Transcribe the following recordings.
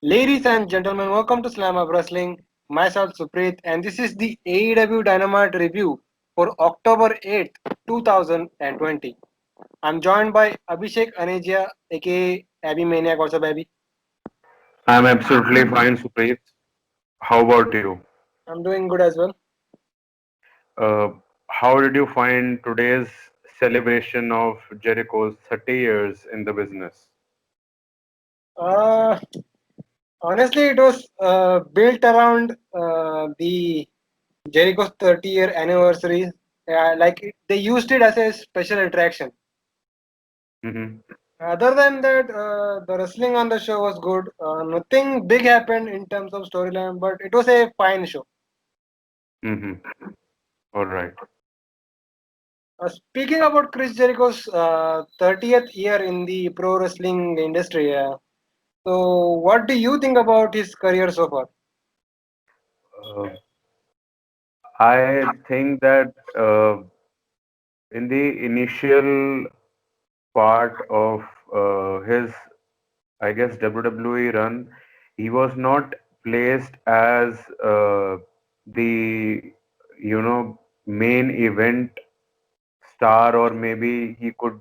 Ladies and gentlemen, welcome to Slam of Wrestling. Myself Supreet, and this is the AEW Dynamite review for October 8th, 2020. I'm joined by Abhishek Aneja, aka Abby Maniac. What's up, Abby? I'm absolutely fine, Supreet. How about you? I'm doing good as well. Uh, how did you find today's celebration of Jericho's 30 years in the business? Uh, Honestly, it was built around the Jericho's 30-year anniversary. They used it as a special attraction. Mm-hmm. Other than that, the wrestling on the show was good. Nothing big happened in terms of storyline, but it was a fine show. Mm-hmm. All right. Speaking about Chris Jericho's 30th year in the pro wrestling industry, so what do you think about his career so far? Uh, I think that in the initial part of his, I guess, WWE run, he was not placed as the, main event star, or maybe he could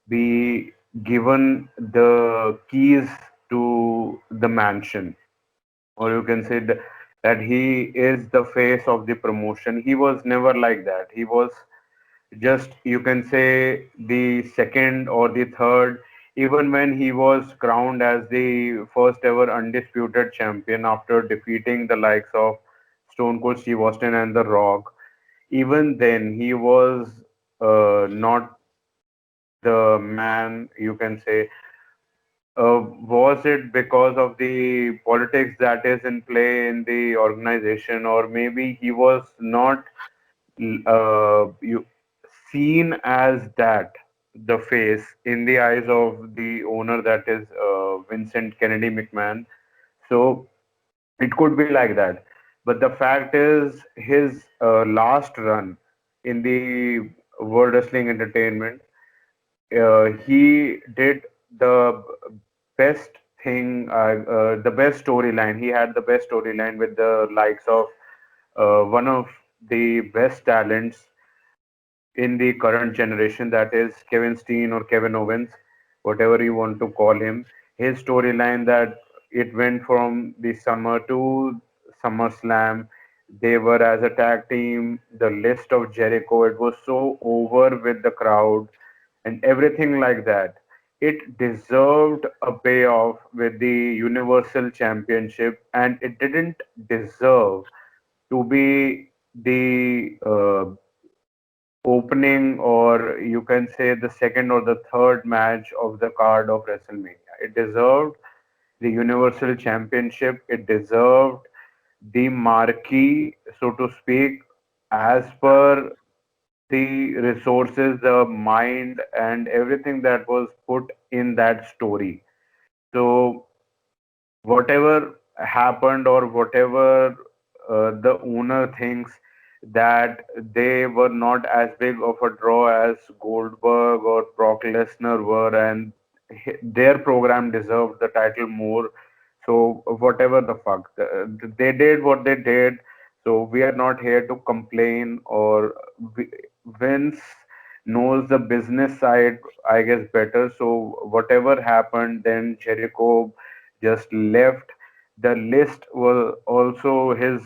be given the keys to the mansion, or you can say that he is the face of the promotion. He was never like that. He was just, you can say, the second or the third. Even when he was crowned as the first ever undisputed champion after defeating the likes of Stone Cold Steve Austin and The Rock, even then he was not the man, you can say. Was it because of the politics that is in play in the organization, or maybe he was not you seen as that, the face in the eyes of the owner, that is Vincent Kennedy McMahon? So it could be like that. But the fact is, his last run in the World Wrestling Entertainment, he did the best thing, the best storyline. He had the best storyline with the likes of one of the best talents in the current generation, that is Kevin Steen or Kevin Owens, whatever you want to call him. His storyline, that it went from the summer to SummerSlam. They were as a tag team, the list of Jericho. It was so over with the crowd and everything like that. It deserved a payoff with the Universal Championship, and it didn't deserve to be the opening, or you can say the second or the third match of the card of WrestleMania. It deserved the Universal Championship. It deserved the marquee, so to speak, as per the resources, the mind, and everything that was put in that story. So, whatever happened, or whatever the owner thinks that they were not as big of a draw as Goldberg or Brock Lesnar were, and their program deserved the title more. So whatever the fuck, they did what they did. So we are not here to complain, or we, Vince knows the business side, I guess, better. So whatever happened, then Jericho just left. The list was also his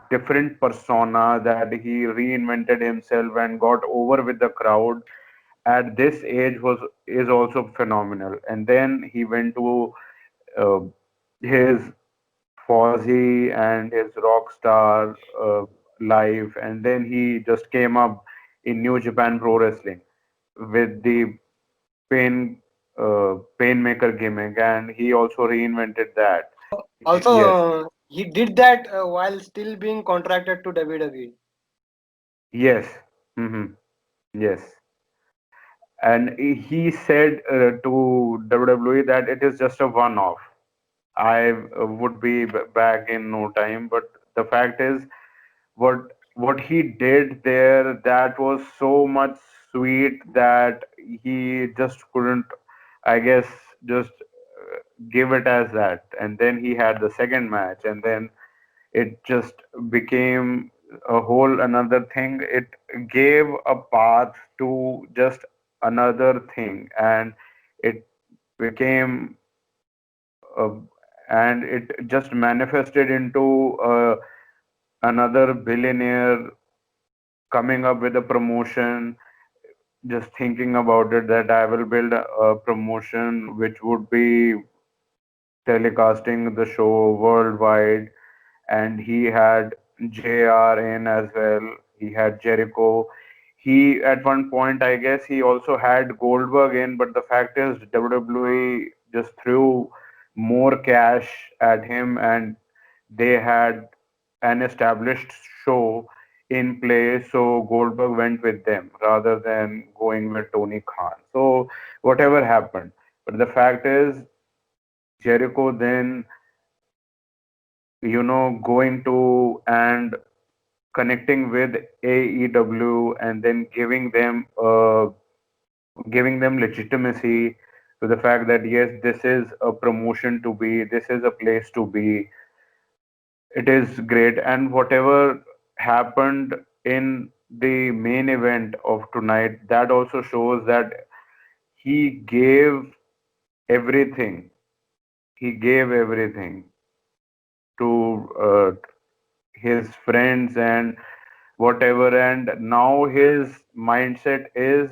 different persona, that he reinvented himself and got over with the crowd at this age was is also phenomenal. And then he went to uh, his Fozzy and his Rockstar life, and then he just came up in New Japan Pro Wrestling with the pain painmaker gimmick, and he also reinvented that. Yes, Also, he did that while still being contracted to WWE. yes, hmm, yes. And he said to WWE that it is just a one-off. I would be back in no time. But the fact is, what he did there, that was so much sweet that he just couldn't, I guess, just give it as that. And then he had the second match, and then it just became a whole another thing. It gave a path to just another thing, and it became uh, and it just manifested into another billionaire coming up with a promotion, just thinking about it that I will build a promotion which would be telecasting the show worldwide. And he had JR in as well. He had Jericho. He at one point, I guess, he also had Goldberg in, but the fact is, WWE just threw more cash at him, and they had an established show in place, so Goldberg went with them rather than going with Tony Khan. So whatever happened, but the fact is, Jericho then, going to and connecting with AEW, and then giving them legitimacy to the fact that yes, this is a promotion to be, this is a place to be. It is great, and whatever happened in the main event of tonight, that also shows that he gave everything. He gave everything to his friends and whatever, and now his mindset is,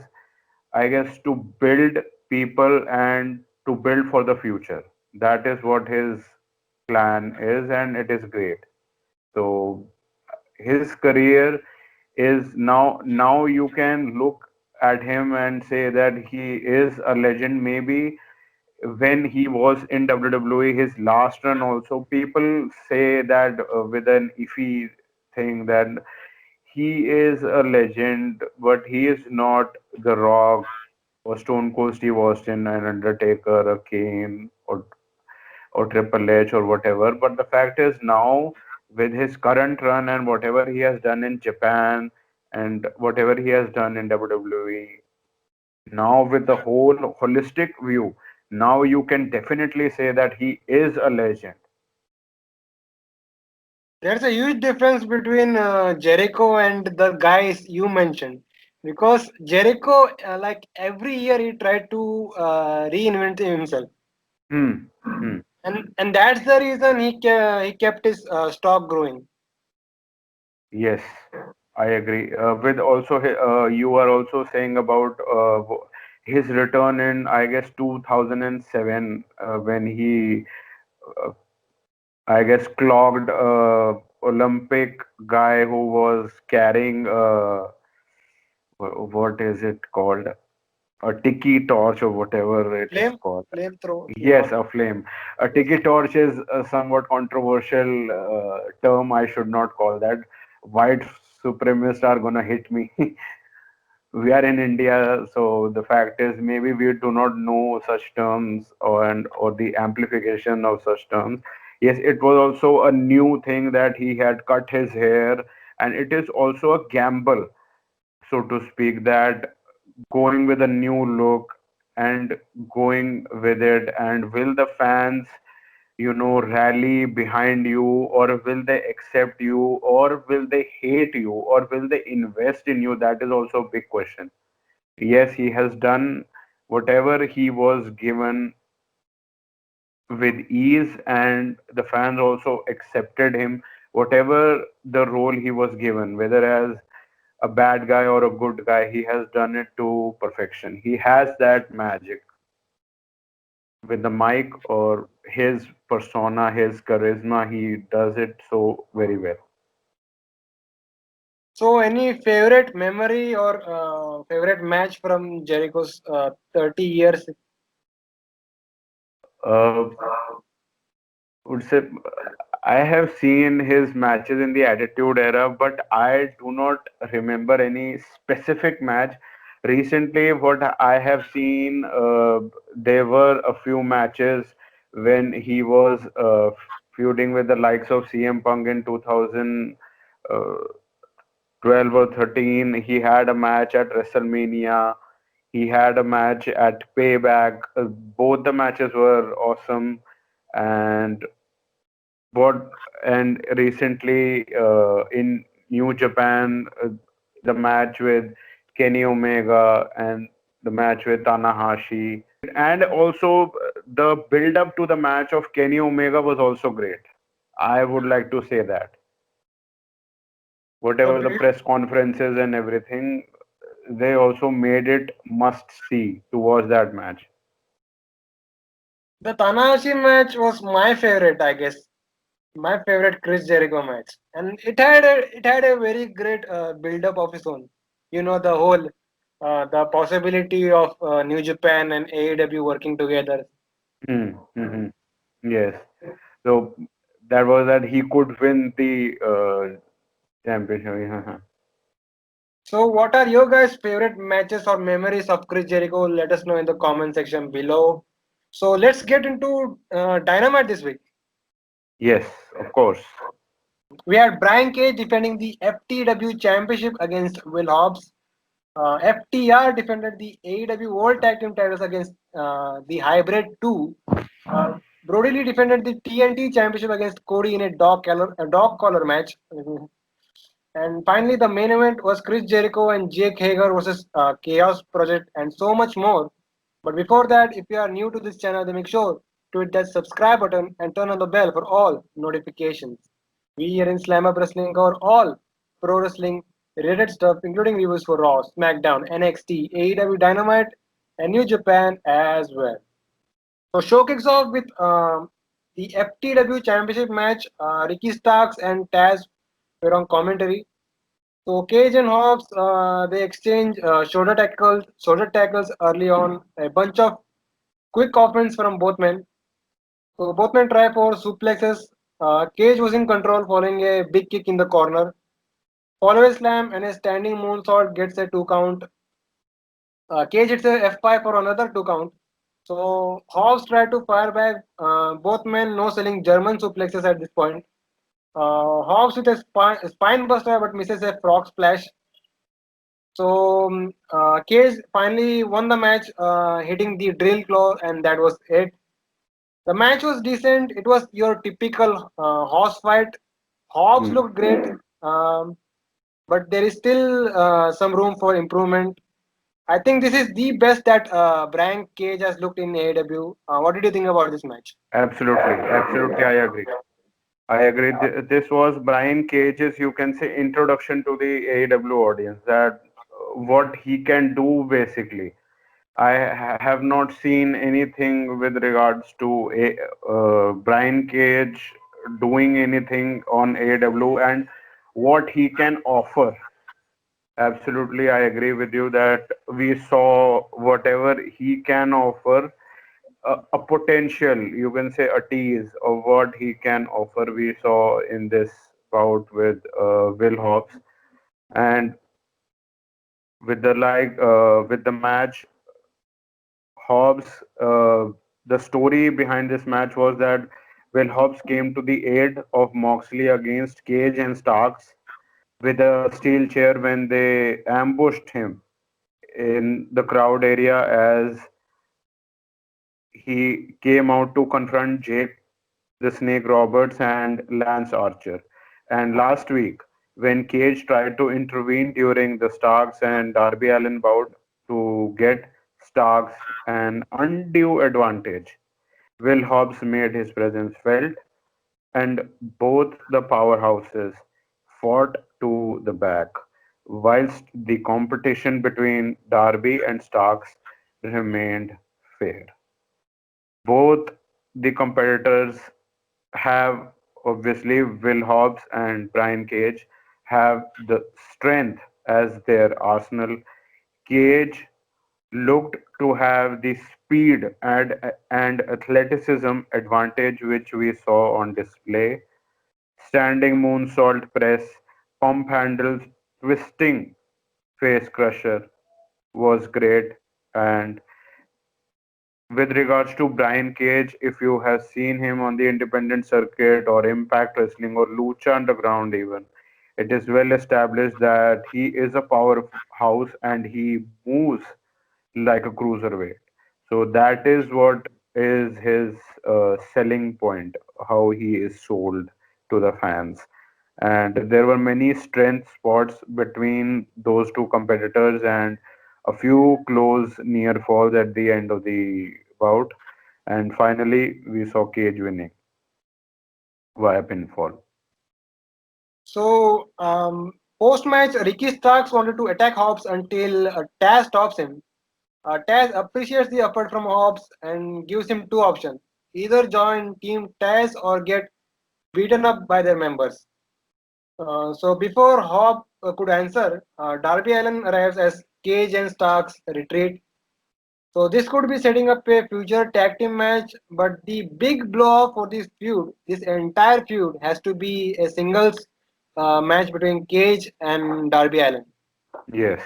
I guess, to build people and to build for the future. That is what his plan is, and it is great. So his career is now you can look at him and say that he is a legend. Maybe when he was in WWE, his last run also, people say that with an iffy thing that he is a legend, but he is not The Rock or Stone Cold Steve Austin, an Undertaker, a Kane, or Triple H or whatever. But the fact is now, with his current run and whatever he has done in Japan and whatever he has done in WWE, now with the whole holistic view, now you can definitely say that he is a legend. There's a huge difference between Jericho and the guys you mentioned, because Jericho, like every year, he tried to reinvent himself, Hmm. Hmm. and that's the reason he kept his stock growing. Yes, I agree. With also, you are also saying about his return in, I guess, 2007, when he, uh, I guess, clogged Olympic guy who was carrying, what is it called? A tiki torch or whatever it is Flame, called. flamethrower. Yes, a flame. A tiki torch is a somewhat controversial term. I should not call that. White supremacists are gonna hit me. We are in India, so the fact is maybe we do not know such terms or the amplification of such terms. Yes, it was also a new thing that he had cut his hair, and it is also a gamble, so to speak, that going with a new look and going with it, and will the fans rally behind you, or will they accept you, or will they hate you, or will they invest in you? That is also a big question. Yes, he has done whatever he was given with ease, and the fans also accepted him, whatever the role he was given, whether as a bad guy or a good guy, he has done it to perfection. He has that magic with the mic, or his persona, his charisma. He does it so very well. So, any favorite memory or favorite match from Jericho's 30 years? Uh, would say I have seen his matches in the Attitude Era, but I do not remember any specific match. Recently, what I have seen, there were a few matches when he was feuding with the likes of CM Punk in 2012 or 13. He had a match at WrestleMania. He had a match at Payback. Both the matches were awesome, and what and recently in New Japan, the match with Kenny Omega and the match with Tanahashi, and also the build up to the match of Kenny Omega was also great. I would like to say that The whatever the build, press conferences and everything, they also made it must see to watch that match. the Tanahashi match was my favorite, I guess. My favorite Chris Jericho match, and it had a very great build up of its own. You know, the whole the possibility of New Japan and AEW working together. Hmm. Hmm. Yes. So that was that he could win the championship. So, what are your guys' favorite matches or memories of Chris Jericho? Let us know in the comment section below. So, let's get into Dynamite this week. Yes, of course. We had Brian Cage defending the FTW Championship against Will Hobbs. FTR defended the AEW World Tag Team titles against the Hybrid 2. Brody Lee defended the TNT Championship against Cody in a dog collar match. And finally, the main event was Chris Jericho and Jake Hager versus Chaos Project and so much more. But before that, if you are new to this channel, then make sure to hit that subscribe button and turn on the bell for all notifications. We here in Slam Up Wrestling cover all pro wrestling related stuff, including reviews for Raw, SmackDown, NXT, AEW Dynamite, and New Japan as well. So show kicks off with the FTW Championship match. Ricky Starks and Taz were on commentary. So Cage and Hobbs, they exchange shoulder tackles early on. A bunch of quick offense from both men. So both men try for suplexes. Cage was in control following a big kick in the corner. Follow a slam and a standing moonsault gets a 2 count. Cage hits a F5 for another 2 count. So Hobbs tried to fire back. Both men no selling German suplexes at this point. Hobbs with a spine buster but misses a frog splash. So Cage finally won the match, hitting the drill claw, and that was it. The match was decent. It was your typical horse fight. Hobbs Hmm. looked great, but there is still some room for improvement. I think this is the best that Brian Cage has looked in AEW. What did you think about this match? Absolutely, absolutely, I agree. I agree. This was Brian Cage's, you can say, introduction to the AEW audience. That what he can do basically. I have not seen anything with regards to Brian Cage doing anything on AEW and what he can offer. Absolutely, I agree with you that we saw whatever he can offer, a potential, you can say a tease of what he can offer. We saw in this bout with Will Hobbs, and with the match Hobbs. The story behind this match was that Will Hobbs came to the aid of Moxley against Cage and Starks with a steel chair when they ambushed him in the crowd area as he came out to confront Jake the Snake Roberts and Lance Archer. And last week, when Cage tried to intervene during the Starks and Darby Allin bout to get Starks an undue advantage, Will Hobbs made his presence felt, and both the powerhouses fought to the back, whilst the competition between Darby and Starks remained fair. Both the competitors have obviously Will Hobbs and Brian Cage have the strength as their arsenal. Cage looked to have the speed and athleticism advantage which we saw on display. Standing moonsault press, pump handles, twisting face crusher was great. And with regards to Brian Cage, if you have seen him on the independent circuit or Impact Wrestling or Lucha Underground, even, it is well established that he is a powerhouse and he moves like a cruiserweight. So that is what is his selling point, how he is sold to the fans. And there were many strength spots between those two competitors and a few close near falls at the end of the bout. And finally, we saw Cage winning via pinfall. So, post match, Ricky Starks wanted to attack Hobbs until Taz stops him. Taz appreciates the effort from Hobbs and gives him two options: either join Team Taz or get beaten up by their members. So before Hobbs could answer, Darby Allin arrives as Cage and Starks retreat. So this could be setting up a future tag team match, but the big blow for this feud, this entire feud, has to be a singles match between Cage and Darby Allin. Yes,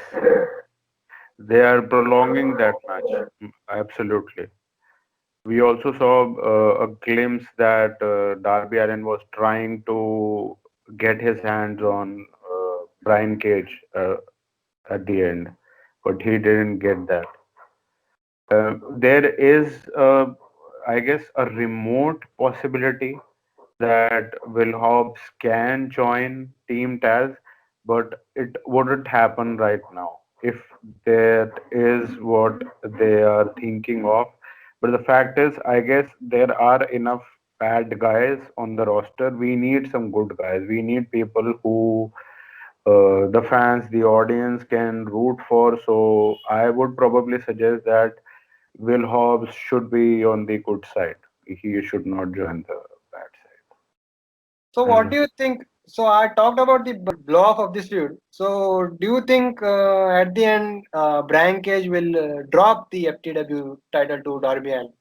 they are prolonging that match. Absolutely. We also saw a glimpse that Darby Allin was trying to get his hands on Brian Cage at the end, but he didn't get that. There is, I guess, a remote possibility that Will Hobbs can join Team Taz, but it wouldn't happen right now if that is what they are thinking of. But the fact is, I guess there are enough bad guys on the roster. We need some good guys. We need people who the fans, the audience can root for. So I would probably suggest that Will Hobbs should be on the good side. He should not join the bad So what side. do you think? So I talked about the blow off of this feud. So do you think at the end Brian Cage will drop the FTW title to Darby Allin?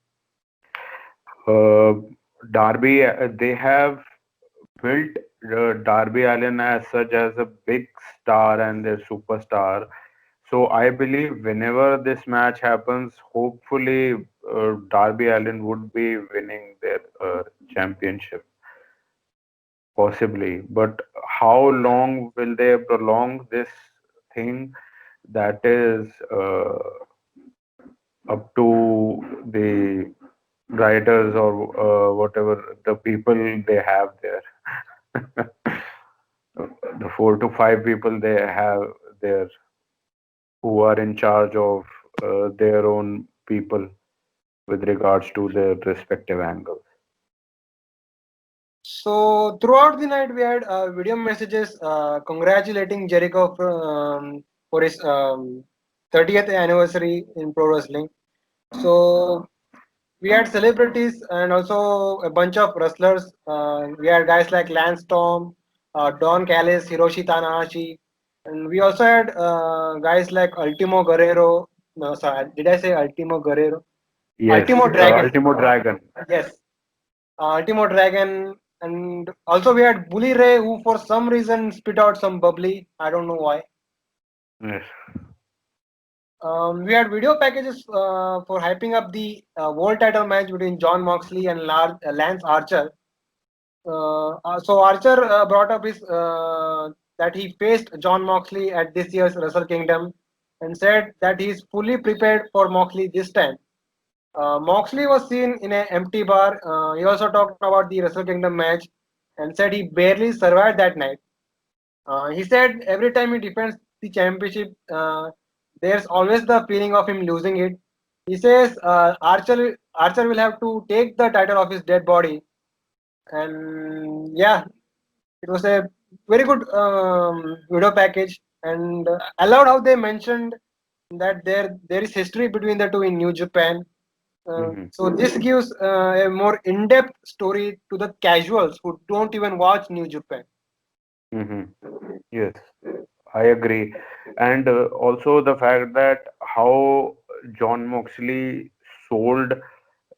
Uh, Darby, they have built Darby Allin as such as a big star and a superstar. So I believe whenever this match happens, hopefully Darby Allin would be winning their championship, possibly. But how long will they prolong this thing? That is up to the writers or whatever the people they have there. The 4 to 5 people they have there who are in charge of their own people with regards to their respective angles. So throughout the night, we had video messages congratulating Jericho for his 30th anniversary in pro wrestling. So we had celebrities and also a bunch of wrestlers. We had guys like Lance Storm, Don Callis, Hiroshi Tanahashi, and we also had guys like Ultimo Guerrero. No, sorry, did I say Ultimo Guerrero? Yes, Ultimo Dragon. Ultimo Dragon. Yes, Ultimo Dragon, and also we had Bully Ray, who for some reason spit out some bubbly. I don't know why. Yes. We had video packages for hyping up the world title match between John Moxley and Lance Archer. So Archer brought up his that he faced John Moxley at this year's Wrestle Kingdom and said that he is fully prepared for Moxley this time. Moxley was seen in an empty bar. He also talked about the Wrestle Kingdom match and said he barely survived that night. He said every time he defends the championship, there's always the feeling of him losing it. He says Archer will have to take the title off his dead body, and yeah, it was a very good video package, and I loved how they mentioned that there is history between the two in New Japan. Hmm. So this gives a more in-depth story to the casuals who don't even watch New Japan. Hmm. Yes, I agree. And also the fact that how John Moxley sold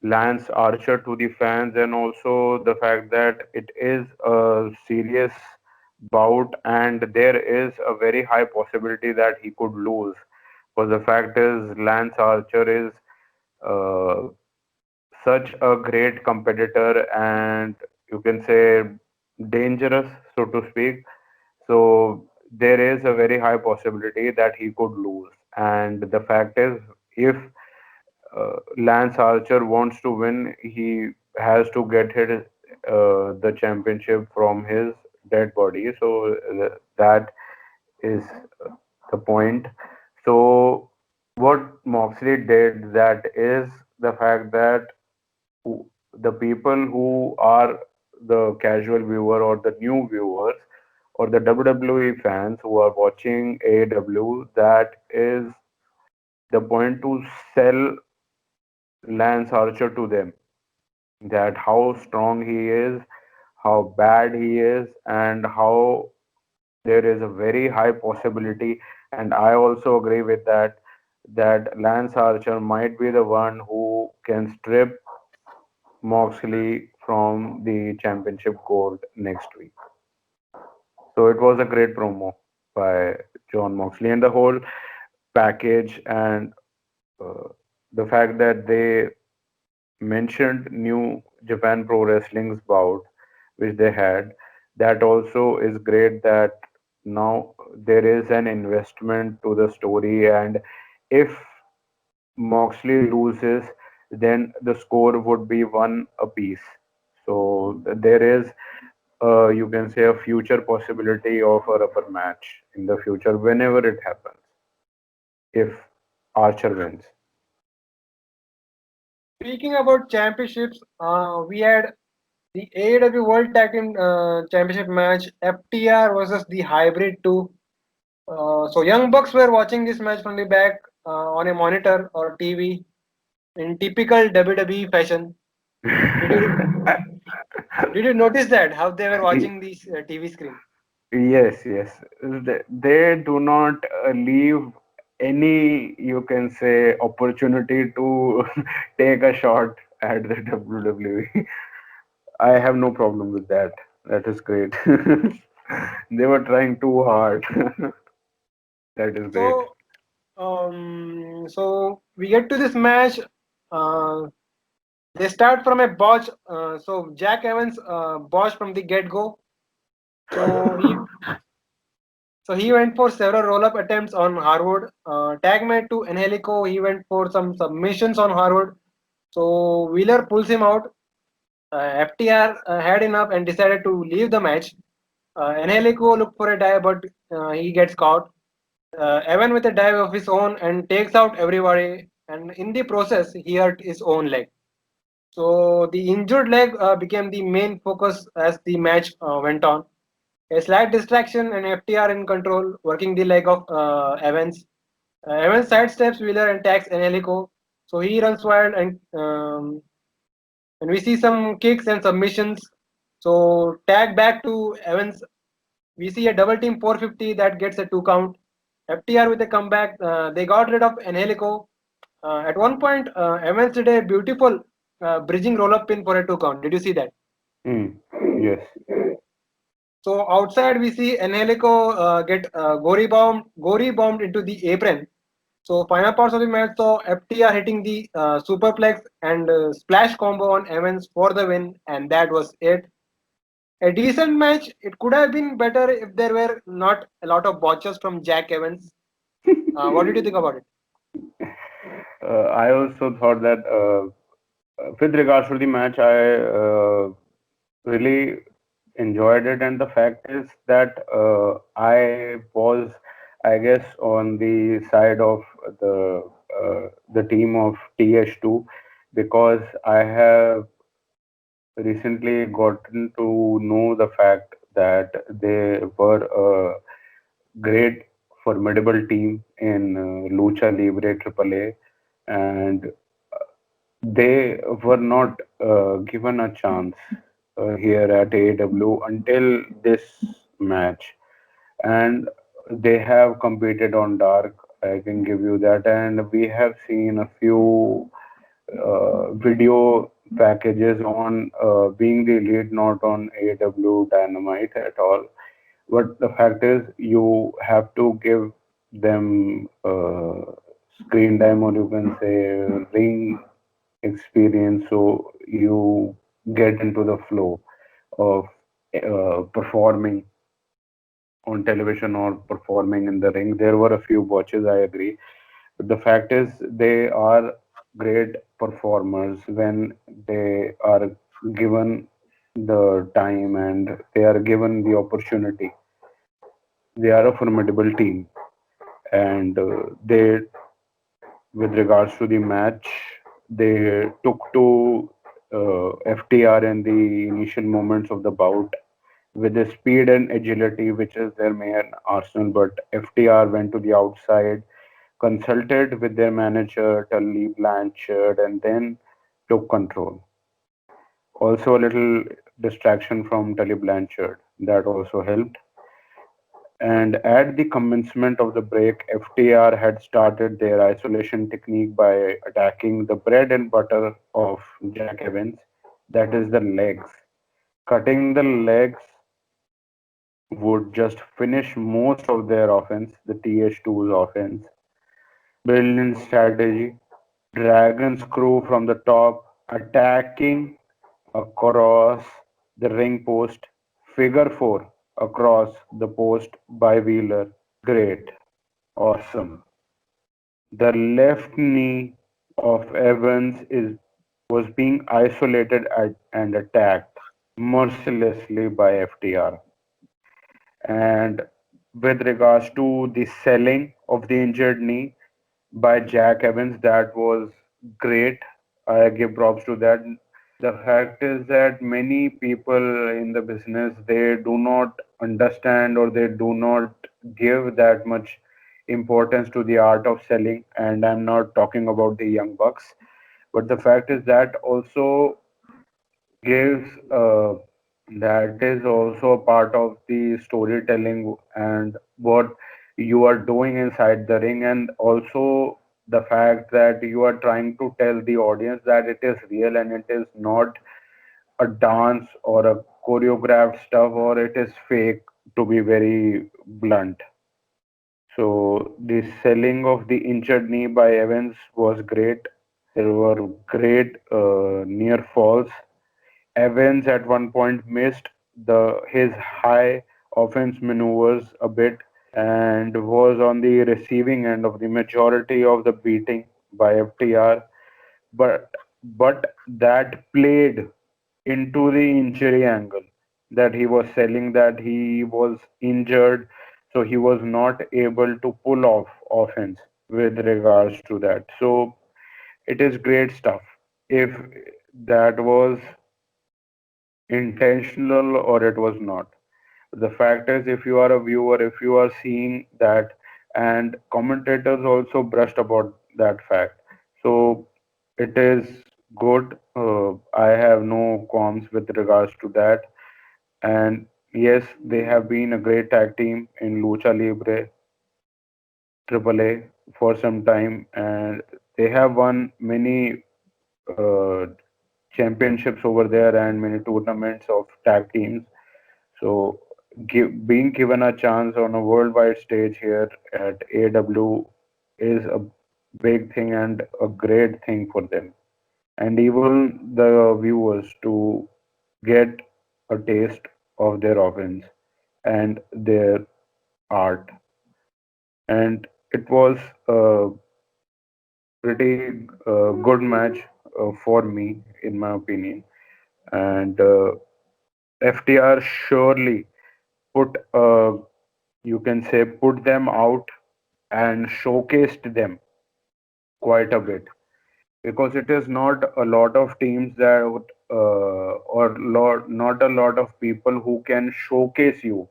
Lance Archer to the fans, and also the fact that it is a serious bout and there is a very high possibility that he could lose. Because the fact is, Lance Archer is uh, such a great competitor and you can say dangerous, so to speak. So there is a very high possibility that he could lose. And the fact is, if Lance Archer wants to win, he has to get the championship from his dead body. So that is the point. So what Moxley did, that is the fact that the people who are the casual viewer or the new viewers or the WWE fans who are watching AEW, that is the point to sell Lance Archer to them, that how strong he is, how bad he is, and how there is a very high possibility, and I also agree with that, that Lance Archer might be the one who can strip Moxley from the championship gold next week. So it was a great promo by John Moxley, and the whole package, and uh, the fact that they mentioned New Japan Pro Wrestling's bout, which they had. That also is great, that now there is an investment to the story, and if Moxley loses, then the score would be one apiece. So there is, you can say, a future possibility of a rubber match in the future whenever it happens, if Archer wins. Speaking about championships, we had the AEW World Tag Team Championship match, FTR versus the Hybrid 2. So Young Bucks were watching this match from the back on a monitor or TV in typical WWE fashion. Did you did you notice that how they were watching this TV screen? Yes, yes. They do not leave any, you can say, opportunity to take a shot at the WWE. I have no problem with that. That is great. They were trying too hard. That is great. So so we get to this match. Uh, they start from a botch. So Jack Evans botched from the get go. So he went for several roll-up attempts on Harwood. Tag made to Angelico, he went for some submissions on Harwood. So Wheeler pulls him out. FTR had enough and decided to leave the match. Angelico looked for a dive, but he gets caught. Evan with a dive of his own and takes out everybody. And in the process, he hurt his own leg. So the injured leg became the main focus as the match went on. A slight distraction and FTR in control, working the leg of Evans. Evans sidesteps Wheeler and tags Angelico. So he runs wild and we see some kicks and submissions. So tag back to Evans. We see a double team 450 that gets a 2 count. FTR with a comeback. They got rid of Angelico. At one point, Evans did a beautiful bridging roll up pin for a 2 count. Did you see that? Mm. Yes. So outside we see Angelico get gory bombed into the apron. So final parts of the match saw FTR hitting the superplex and splash combo on Evans for the win, and that was it. A decent match. It could have been better if there were not a lot of botches from Jack Evans. What did you think about it? I also thought that, with regards to the match, I really enjoyed it, and the fact is that I was, I guess, on the side of the team of TH2, because I have recently gotten to know the fact that they were a great, formidable team in Lucha Libre AAA, and they were not given a chance here at AEW until this match, and they have competed on Dark. I can give you that, and we have seen a few video packages on being the lead, not on AEW Dynamite at all. But the fact is, you have to give them screen time, or you can say ring experience, so you get into the flow of performing on television or performing in the ring. There were a few botches, I agree, The fact is, they are great performers when they are given the time and they are given the opportunity. They are a formidable team, and with regards to the match, they took to FTR in the initial moments of the bout with the speed and agility, which is their main arsenal. But FTR went to the outside, consulted with their manager Tully Blanchard, and then took control. Also, a little distraction from Tully Blanchard that also helped. And at the commencement of the break, FTR had started their isolation technique by attacking the bread and butter of Jack Evans, that is the legs. Cutting the legs would just finish most of their offense, the TH2's offense. Brilliant strategy. Dragon screw from the top, attacking across the ring post. Figure four across the post by Wheeler. Great. Awesome. The left knee of Evans was being isolated and attacked mercilessly by FTR. And with regards to the selling of the injured knee by Jack Evans, that was great. I give props to that. The fact is that many people in the business, they do not understand or they do not give that much importance to the art of selling. And I'm not talking about the young bucks, but the fact is that also gives that is also a part of the storytelling and what you are doing inside the ring, and also the fact that you are trying to tell the audience that it is real and it is not a dance or a choreographed stuff or it is fake, to be very blunt. So the selling of the injured knee by Evans was great. There were great near falls. Evans at one point missed the his high offense maneuvers a bit and was on the receiving end of the majority of the beating by FTR, but that played into the injury angle, that he was selling that he was injured, so he was not able to pull off offense with regards to that. So it is great stuff. If that was intentional or it was not. The fact is, if you are a viewer, if you are seeing that, and commentators also brushed about that fact. So it is good. I have no qualms with regards to that. And yes, they have been a great tag team in Lucha Libre AAA for some time, and they have won many uh, championships over there and many tournaments of tag teams. So, being given a chance on a worldwide stage here at AW is a big thing and a great thing for them. And even the viewers to get a taste of their offense and their art. And it was a pretty good match for me, in my opinion. And FTR surely put you can say put them out and showcased them quite a bit, because it is not a lot of teams that would, not a lot of people who can showcase you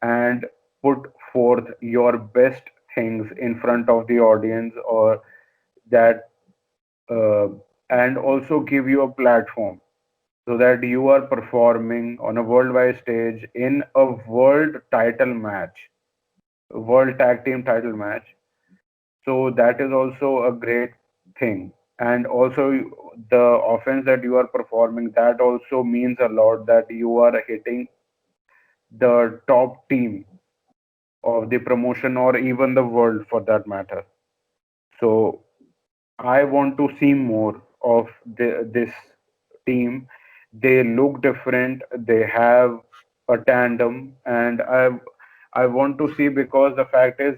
and put forth your best things in front of the audience, or that uh, and also give you a platform so that you are performing on a worldwide stage in a world tag team title match. So that is also a great thing. And also the offense that you are performing, that also means a lot, that you are hitting the top team of the promotion or even the world for that matter. So I want to see more of this team. They look different. They have a tandem, and I want to see, because the fact is,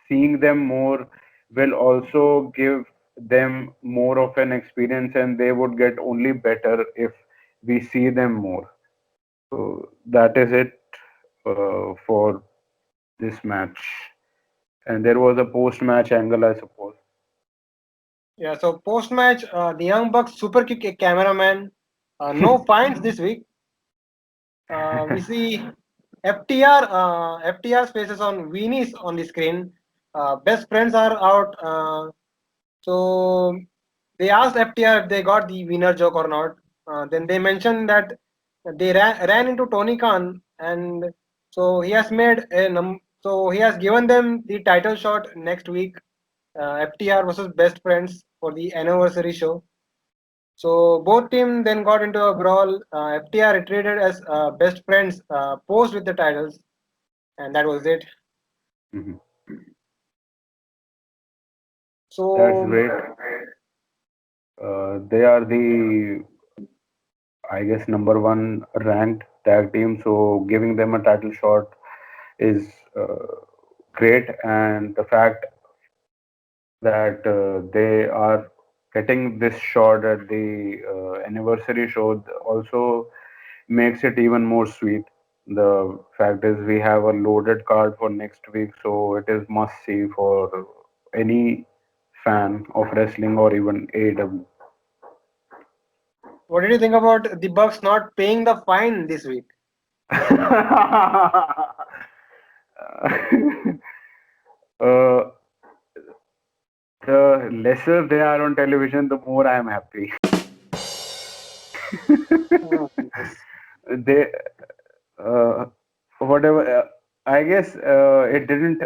seeing them more. will also give them more of an experience, and they would get only better if we see them more. So that is it for this match. And there was a post-match angle, I suppose. Yeah, so post match, the Young Bucks super kick a cameraman. No fines this week. We see FTR's faces on Weenies on the screen. Best friends are out. So they asked FTR if they got the winner joke or not. Then they mentioned that they ran into Tony Khan, and so he has made so he has given them the title shot next week. FTR versus Best Friends for the anniversary show. So both teams then got into a brawl. FTR retreated as Best Friends posed with the titles, and that was it. Mhm. That's So great. They are the, I guess, number one ranked tag team, so giving them a title shot is great. And the fact that they are getting this shot at the anniversary show also makes it even more sweet. The fact is, we have a loaded card for next week, so it is must see for any fan of wrestling or even AEW. what did you think about the Bucks not paying the fine this week? uh, the lesser they are on television, the more I am happy. Oh, yes. They, uh, whatever, I guess it didn't,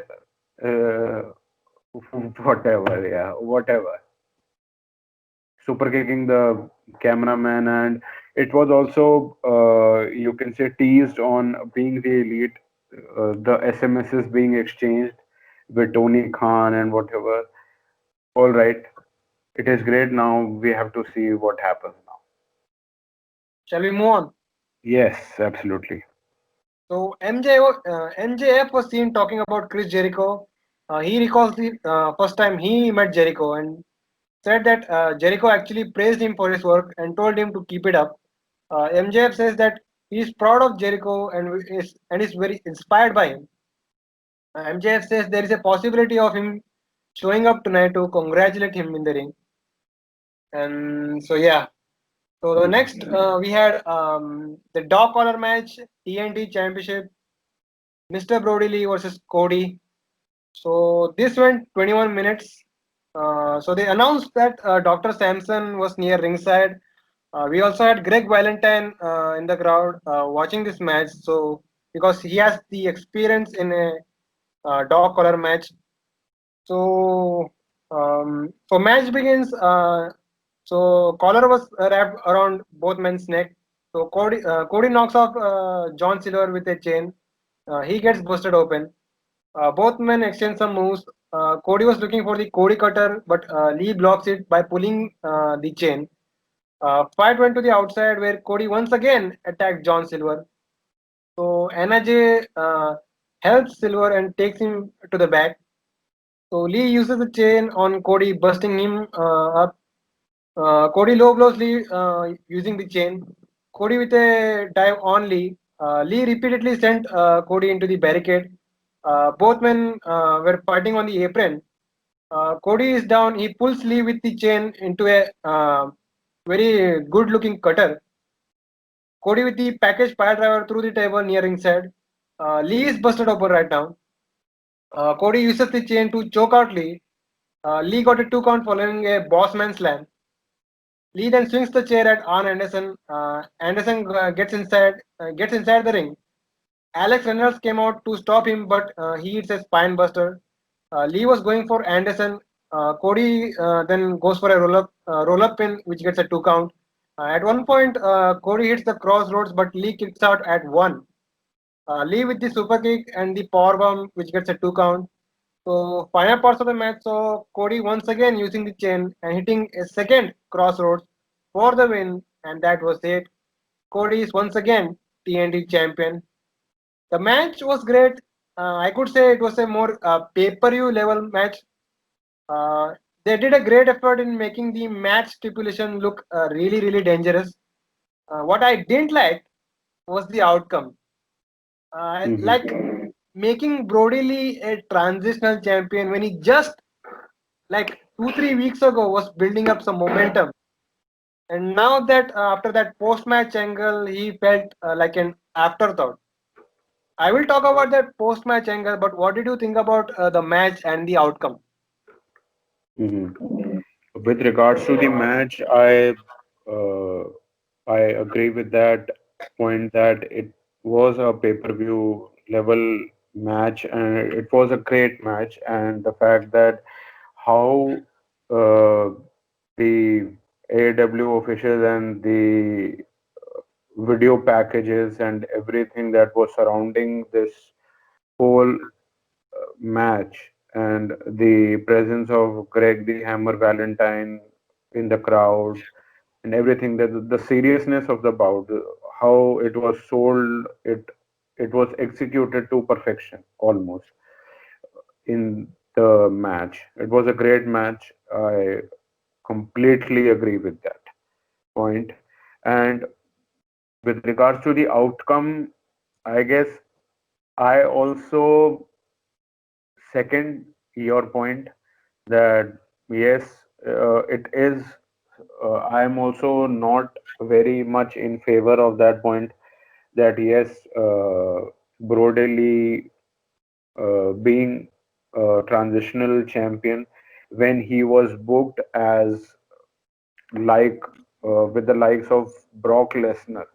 uh, whatever, yeah, whatever. Super kicking the cameraman, and it was also, you can say, teased on being the elite, the SMSs being exchanged with Tony Khan and whatever. All right, it is great. Now we have to see what happens now. Shall we move on? Yes, absolutely. So MJF was seen talking about Chris Jericho. He recalls the first time he met Jericho and said that Jericho actually praised him for his work and told him to keep it up. MJF says that he is proud of Jericho and is very inspired by him. MJF says there is a possibility of him showing up tonight to congratulate him in the ring. And so yeah. So the next we had the dog collar match, TNT Championship, Mr. Brody Lee versus Cody. So this went 21 minutes. So they announced that Dr. Sampson was near ringside. We also had Greg Valentine in the crowd watching this match. So because he has the experience in a dog collar match. So match begins. So collar was wrapped around both men's neck. So Cody knocks off John Silver with a chain. He gets busted open. Both men exchange some moves. Cody was looking for the Cody cutter, but Lee blocks it by pulling the chain. Fight went to the outside where Cody once again attacked John Silver. So NJ helps Silver and takes him to the back. So Lee uses the chain on Cody, busting him up. Cody low blows Lee using the chain. Cody with a dive on Lee. Lee repeatedly sent Cody into the barricade. Both men were fighting on the apron. Cody is down. He pulls Lee with the chain into a very good looking cutter. Cody with the package pile driver through the table near ringside. Lee is busted open right now. Cody uses the chain to choke out Lee. Lee got a 2 count following a bossman slam. Lee then swings the chair at Arn Anderson. Anderson gets inside the ring. Alex Reynolds came out to stop him, but he hits a spine buster. Lee was going for Anderson. Cody then goes for a roll up pin, which gets a 2 count. At one point, Cody hits the crossroads, but Lee kicks out at one. Lee with the super kick and the power bomb, which gets a 2 count. So final parts of the match saw Cody once again using the chain and hitting a second crossroads for the win, and that was it. Cody is once again TNT champion. The match was great. I could say it was a more pay-per-view level match. Uh, they did a great effort in making the match stipulation look really dangerous. What I didn't like was the outcome. Hmm. Like making Brody Lee a transitional champion when he just like 2 3 weeks ago was building up some momentum, and now that after that post match angle, he felt like an afterthought. I will talk about that post match angle, but what did you think about the match and the outcome? Hmm. With regards to the match, uh, I agree with that point that it was a pay-per-view level match and it was a great match. And the fact that how uh, the AEW officials and the video packages and everything that was surrounding this whole match and the presence of Greg the Hammer Valentine in the crowd and everything that the seriousness of the bout, how it was sold, it was executed to perfection almost in the match. It was a great match. I completely agree with that point. And with regards to the outcome, I guess I also second your point that yes, it is. I am also not very much in favor of that point. That yes, Brody being a transitional champion when he was booked as like with the likes of Brock Lesnar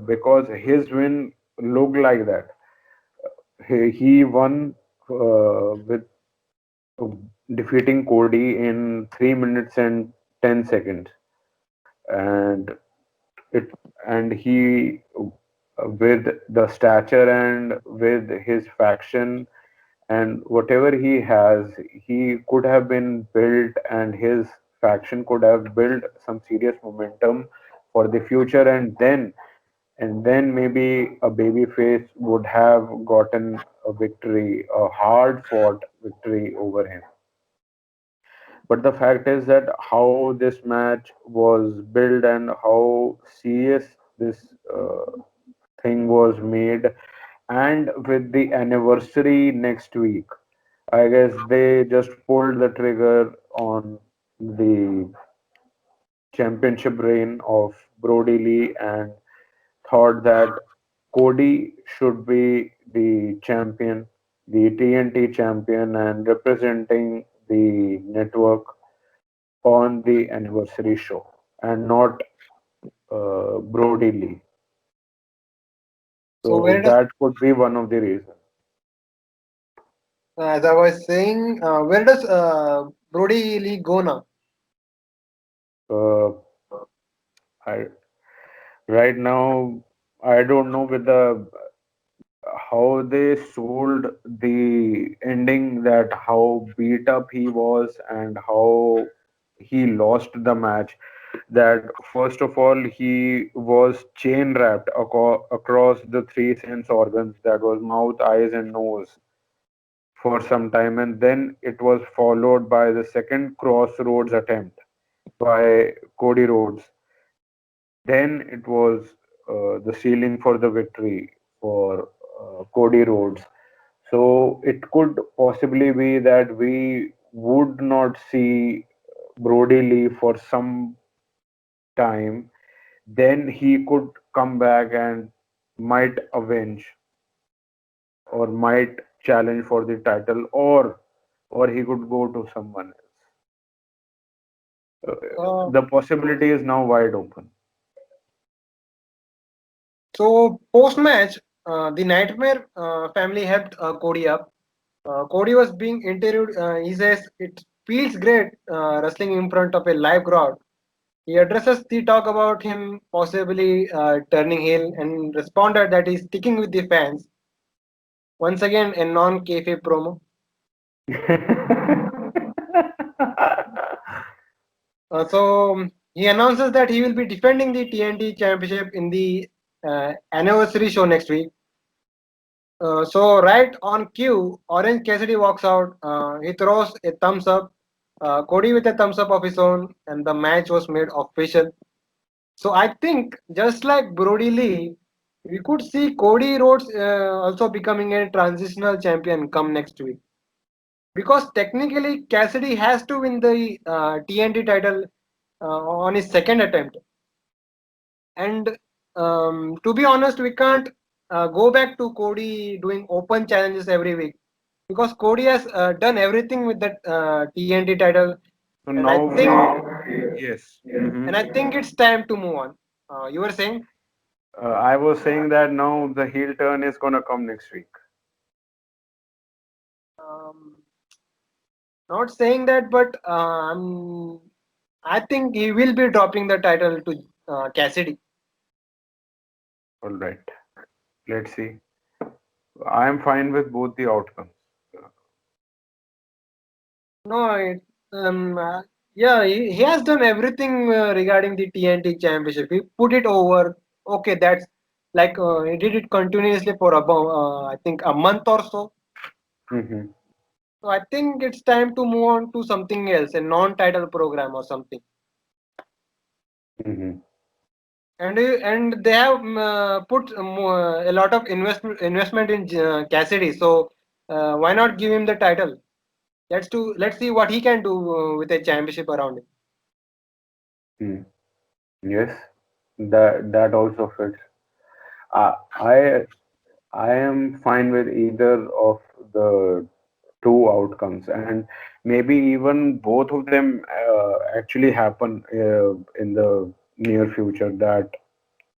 because his win looked like that. He won with defeating Cody in 3 minutes and 10 seconds, and it and he with the stature and with his faction and whatever he has, he could have been built, and his faction could have built some serious momentum for the future, and then maybe a babyface would have gotten a victory, a hard fought victory over him. But the fact is that how this match was built and how serious this thing was made, and with the anniversary next week, I guess they just pulled the trigger on the championship reign of Brody Lee and thought that Cody should be the champion, the TNT champion, and representing the network on the anniversary show, and not Brody Lee. So So where does, that could be one of the reasons. as I was saying, where does Brody Lee go now? Uh, I, right now, I don't know with the how they sold the ending, that how beat up he was and how he lost the match, that first of all he was chain wrapped across the three sense organs, that was mouth, eyes and nose, for some time, and then it was followed by the second crossroads attempt by Cody Rhodes. Then it was the ceiling for the victory for Cody Rhodes. So it could possibly be that we would not see Brody Lee for some time. Then he could come back and might avenge or might challenge for the title, or he could go to someone else. Uh, The possibility is now wide open. so post match, the Nightmare family helped Cody up. Cody was being interviewed. He says it feels great wrestling in front of a live crowd. He addresses the talk about him possibly turning heel and responded that he's sticking with the fans. Once again, a non-kayfabe promo. He announces that he will be defending the TNT Championship in the anniversary show next week. So right on cue, Orange Cassidy walks out. He throws a thumbs up. Cody with a thumbs up of his own, and the match was made official. So I think just like Brody Lee, we could see Cody Rhodes also becoming a transitional champion come next week. Because technically Cassidy has to win the TNT title on his second attempt. And to be honest, we can't go back to Cody doing open challenges every week because Cody has done everything with that TNT title, So and I now think yes. Hmm. it's time to move on. You were saying? I was saying that now the heel turn is gonna come next week. Um, Not saying that, but I think he will be dropping the title to Cassidy. All right. Let's see. I am fine with both the outcomes. No, yeah, he has done everything regarding the TNT championship. He put it over. Okay, that's like he did it continuously for about I think a month or so. Hmm. So I think it's time to move on to something else, a non-title program or something. Hmm. And they have put a lot of investment in Cassidy. So why not give him the title? Let's see what he can do with a championship around him. Mm. Yes, that also fits. Uh, I I am fine with either of the two outcomes, and maybe even both of them actually happen in the near future. That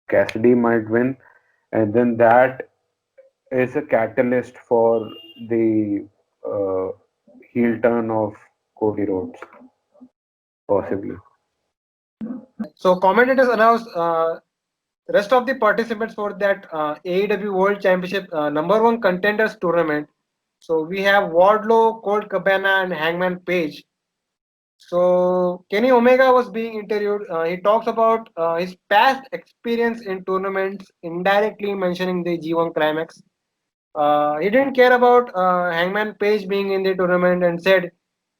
Cassidy might win, and then that is a catalyst for the uh, heel turn of Cody Rhodes, possibly. So commentators announced rest of the participants for that AEW World Championship number one contenders tournament. So we have Wardlow, Colt Cabana, and Hangman Page. So Kenny Omega was being interviewed. He talks about his past experience in tournaments, indirectly mentioning the G1 Climax. He didn't care about Hangman Page being in the tournament and said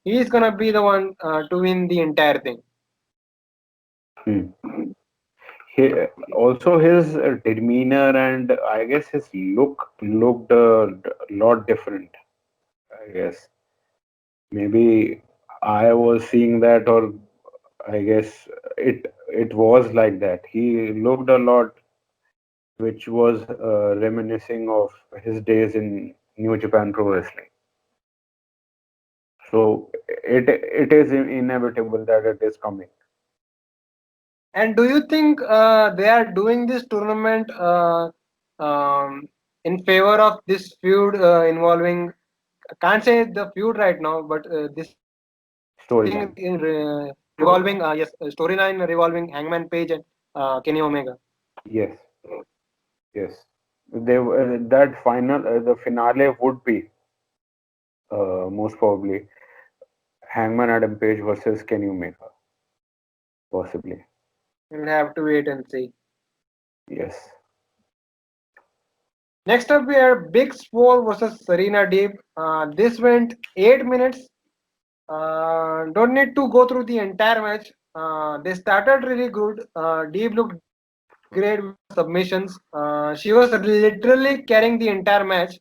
he's gonna be the one to win the entire thing. Hmm. He, also his demeanor and I guess his look looked a lot different. I guess maybe I was seeing that, or I guess it was like that. He looked a lot, which was reminiscing of his days in New Japan Pro Wrestling. So it is inevitable that it is coming. And do you think they are doing this tournament um, in favor of this feud involving? I can't say the feud right now, but this thing Storyline. revolving, yes, storyline revolving Hangman Page and Kenny Omega. Yes, yes. That final, the finale would be most probably Hangman Adam Page versus Kenny Omega, possibly. We'll have to wait and see. Yes. Next up, we have Big Swole versus Serena Deeb. This went 8 minutes. Don't need to go through the entire match. They started really good. Deeb looked great with her submissions. She was literally carrying the entire match.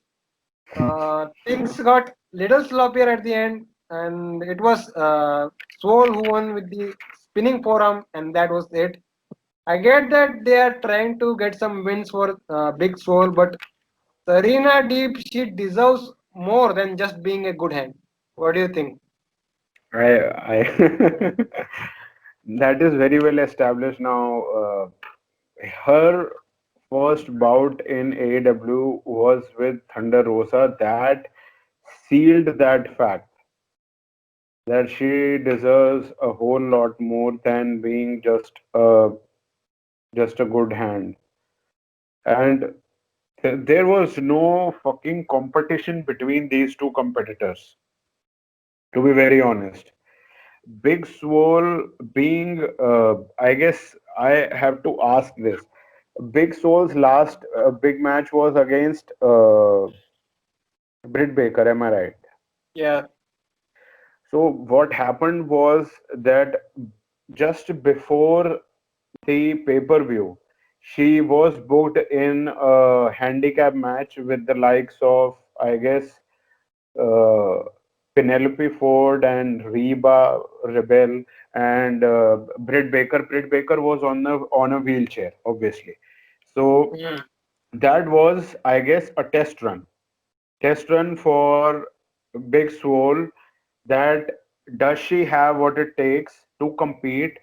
Things got little sloppier at the end, and it was Swole who won with the spinning forearm, and that was it. I get that they are trying to get some wins for Big Swole, but Serena Deep, she deserves more than just being a good hand. What do you think? I that is very well established now. Her first bout in AEW was with Thunder Rosa. That sealed that fact that she deserves a whole lot more than being just a good hand. And there was no fucking competition between these two competitors, to be very honest. Big Swole being, I guess I have to ask this. Big Swole's last big match was against Britt Baker, am I right? Yeah, So what happened was that just before the pay-per-view, she was booked in a handicap match with the likes of, I guess, uh, Penelope Ford and Reba Rebel and Britt Baker. Britt Baker was on a wheelchair, obviously. So Mm. that was, I guess, a test run for Big Swole, that does she have what it takes to compete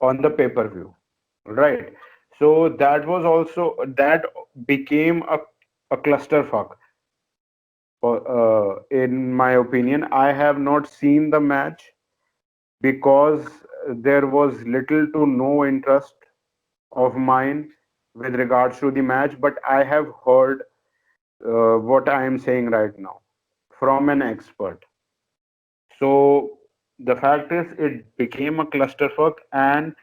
on the pay-per-view, right? So that became a clusterfuck. In my opinion, I have not seen the match because there was little to no interest of mine with regards to the match, but I have heard what I am saying right now from an expert. So the fact is, it became a clusterfuck, and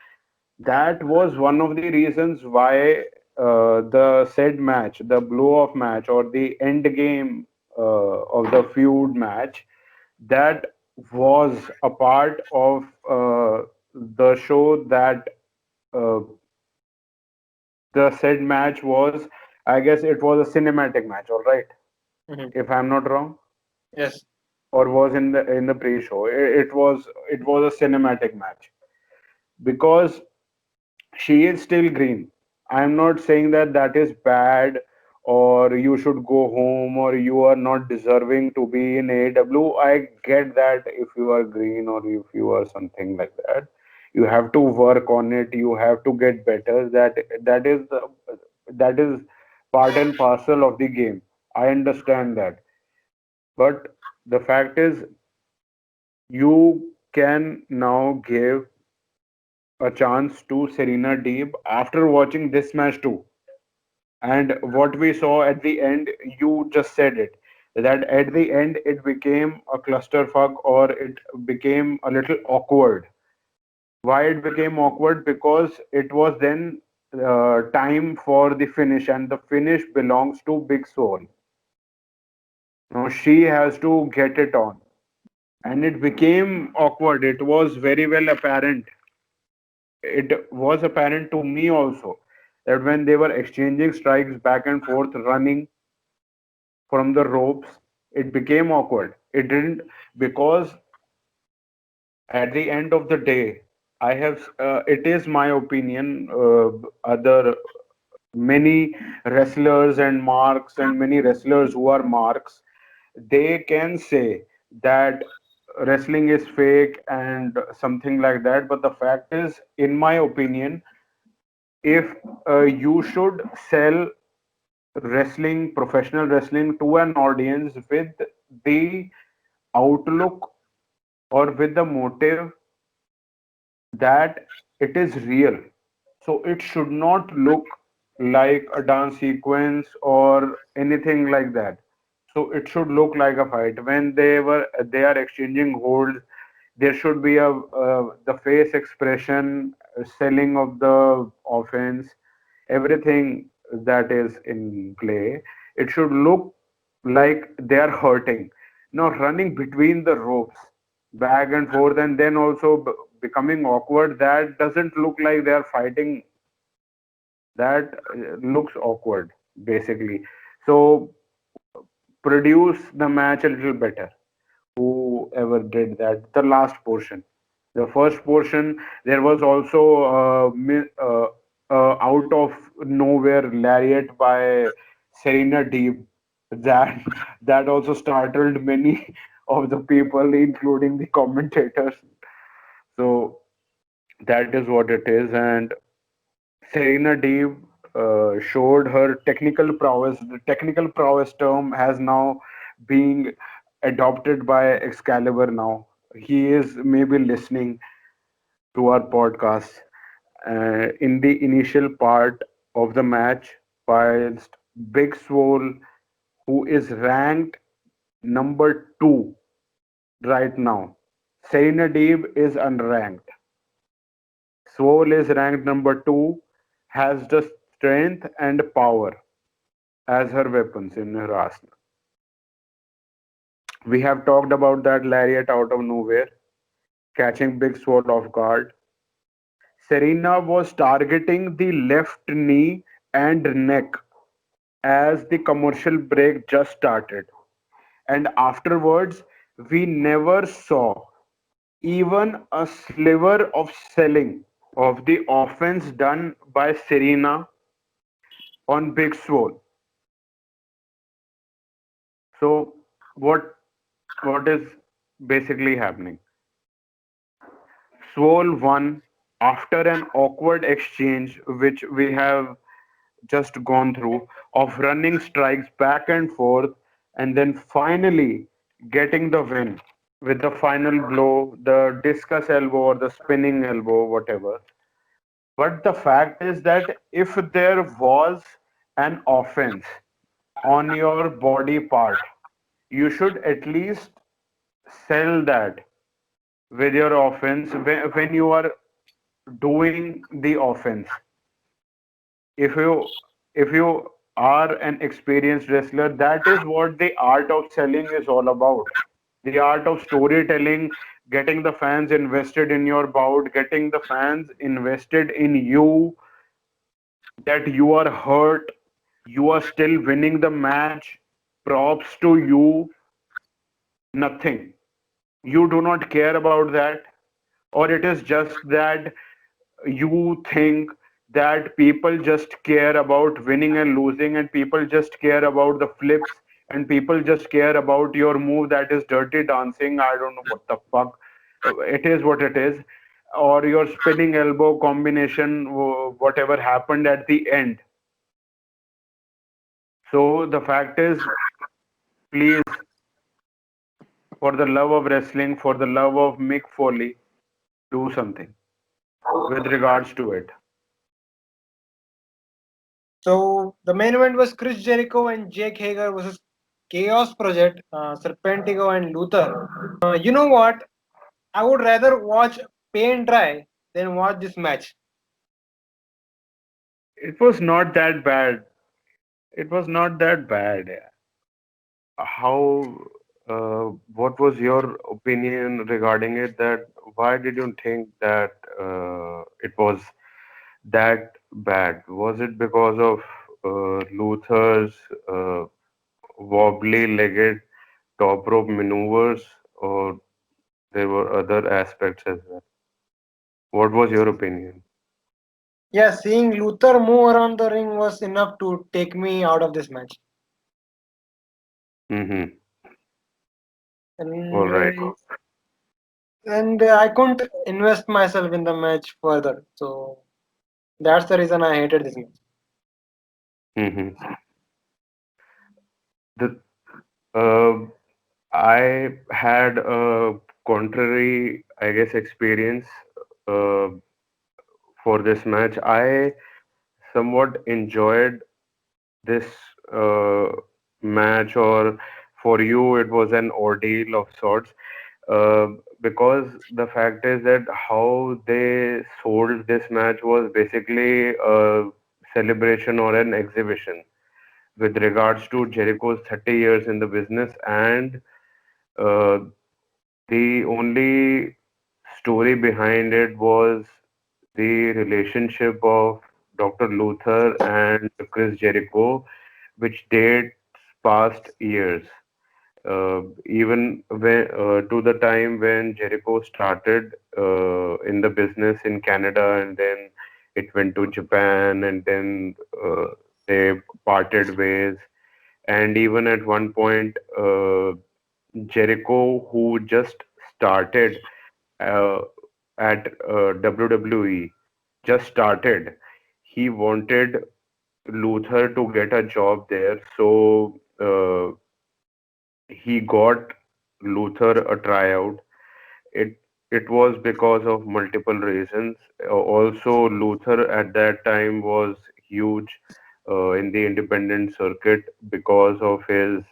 that was one of the reasons why the said match, the blow-off match or the end game of the feud match, that was a part of the show that uh, the said match was. I guess it was a cinematic match, all right, Mhm. if I'm not wrong, Yes. or was in the pre-show. It was a cinematic match because she is still green. I'm not saying that that is bad or you should go home or you are not deserving to be in AW. I get that if you are green or if you are something like that. You have to work on it. You have to get better. That is part and parcel of the game. I understand that. But the fact is, you can now give a chance to Serena Deeb after watching this match too. And what we saw at the end, you just said it, that at the end it became a clusterfuck or it became a little awkward. Why it became awkward? Because it was then time for the finish, and the finish belongs to Big Soul. Now she has to get it on, and it became awkward. It was very well apparent. It was apparent to me also that when they were exchanging strikes back and forth, running from the ropes, it became awkward. It didn't, because at the end of the day, it is my opinion, other many wrestlers and marks and many wrestlers who are marks, they can say that wrestling is fake and something like that. But the fact is, in my opinion, if you should sell wrestling, professional wrestling to an audience with the outlook or with the motive that it is real. So it should not look like a dance sequence or anything like that. So it should look like a fight. When they are exchanging holds, there should be the face expression, selling of the offense, everything that is in play. It should look like they are hurting. Now running between the ropes, back and forth, and then also becoming awkward. That doesn't look like they are fighting. That looks awkward, basically. So produce the match a little better. Whoever did that, the last portion. The first portion, there was also out of nowhere lariat by Serena Deeb. That that also startled many of the people, including the commentators. So that is what it is, and Serena Deeb showed her technical prowess. The technical prowess term has now being adopted by Excalibur now. He is maybe listening to our podcast. In the initial part of the match, whilst Big Swole, who is ranked number 2 right now, Serena Deeb is unranked. Swole is ranked number 2, has the strength and power as her weapons in her arsenal. We have talked about that lariat out of nowhere, catching Big Sword off guard. Serena was targeting the left knee and neck as the commercial break just started. And afterwards, we never saw even a sliver of selling of the offense done by Serena on Big Swole. So what is basically happening? Swole won after an awkward exchange which we have just gone through of running strikes back and forth and then finally getting the win with the final blow, the discus elbow or the spinning elbow, whatever. But the fact is that if there was an offense on your body part, you should at least sell that with your offense when you are doing the offense. If you are an experienced wrestler, that is what the art of selling is all about. The art of storytelling, getting the fans invested in your bout, getting the fans invested in you, that you are hurt, you are still winning the match, props to you. Nothing, you do not care about that, or it is just that you think that people just care about winning and losing, and people just care about the flips, and people just care about your move that is dirty dancing. I don't know what the fuck. It is what it is. Or your spinning elbow combination, whatever happened at the end. So the fact is, please, for the love of wrestling, for the love of Mick Foley, do something with regards to it. So the main event was Chris Jericho and Jake Hager versus Chaos Project, Serpentico and Luther. You know what? I would rather watch paint dry than watch this match. It was not that bad. It was not that bad. How, what was your opinion regarding it? That why did you think that it was that bad? Was it because of Luther's uh, wobbly-legged top rope maneuvers, or there were other aspects as well? What was your opinion? Yeah, seeing Luther move around the ring was enough to take me out of this match. Mm-hmm. All And right. I couldn't invest myself in the match further. So that's the reason I hated this match. Mm-hmm. The uh, I had a contrary, I guess, experience uh, for this match. I somewhat enjoyed this uh, match, or for you, it was an ordeal of sorts. Uh, because the fact is that how they sold this match was basically a celebration or an exhibition with regards to Jericho's 30 years in the business, and uh, the only story behind it was the relationship of Dr. Luther and Chris Jericho, which dates past years. Even when, to the time when Jericho started in the business in Canada, and then it went to Japan, and then they parted ways. And even at one point, Jericho, who just started uh, at WWE, just started. He wanted Luther to get a job there, so he got Luther a tryout. It it was because of multiple reasons. Also, Luther at that time was huge in the independent circuit because of his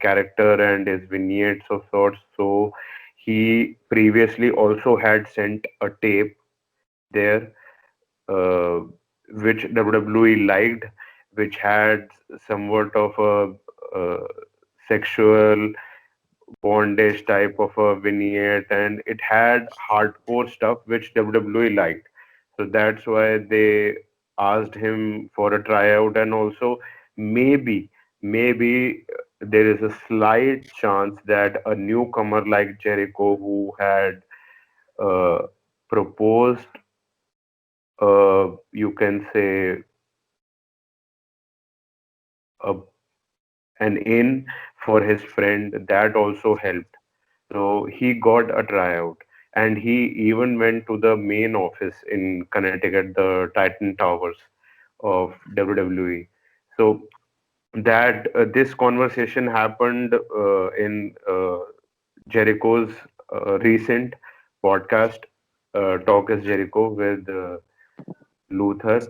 character and his vignettes of sorts. So he previously also had sent a tape there, uh, which WWE liked, which had somewhat of a sexual bondage type of a vignette, and it had hardcore stuff which WWE liked. So that's why they asked him for a tryout, and also maybe there is a slight chance that a newcomer like Jericho, who had uh, proposed, you can say, a, an in for his friend, that also helped. So he got a tryout, and he even went to the main office in Connecticut, the Titan Towers of WWE. So that this conversation happened in Jericho's recent podcast, Talk is Jericho, with Luther.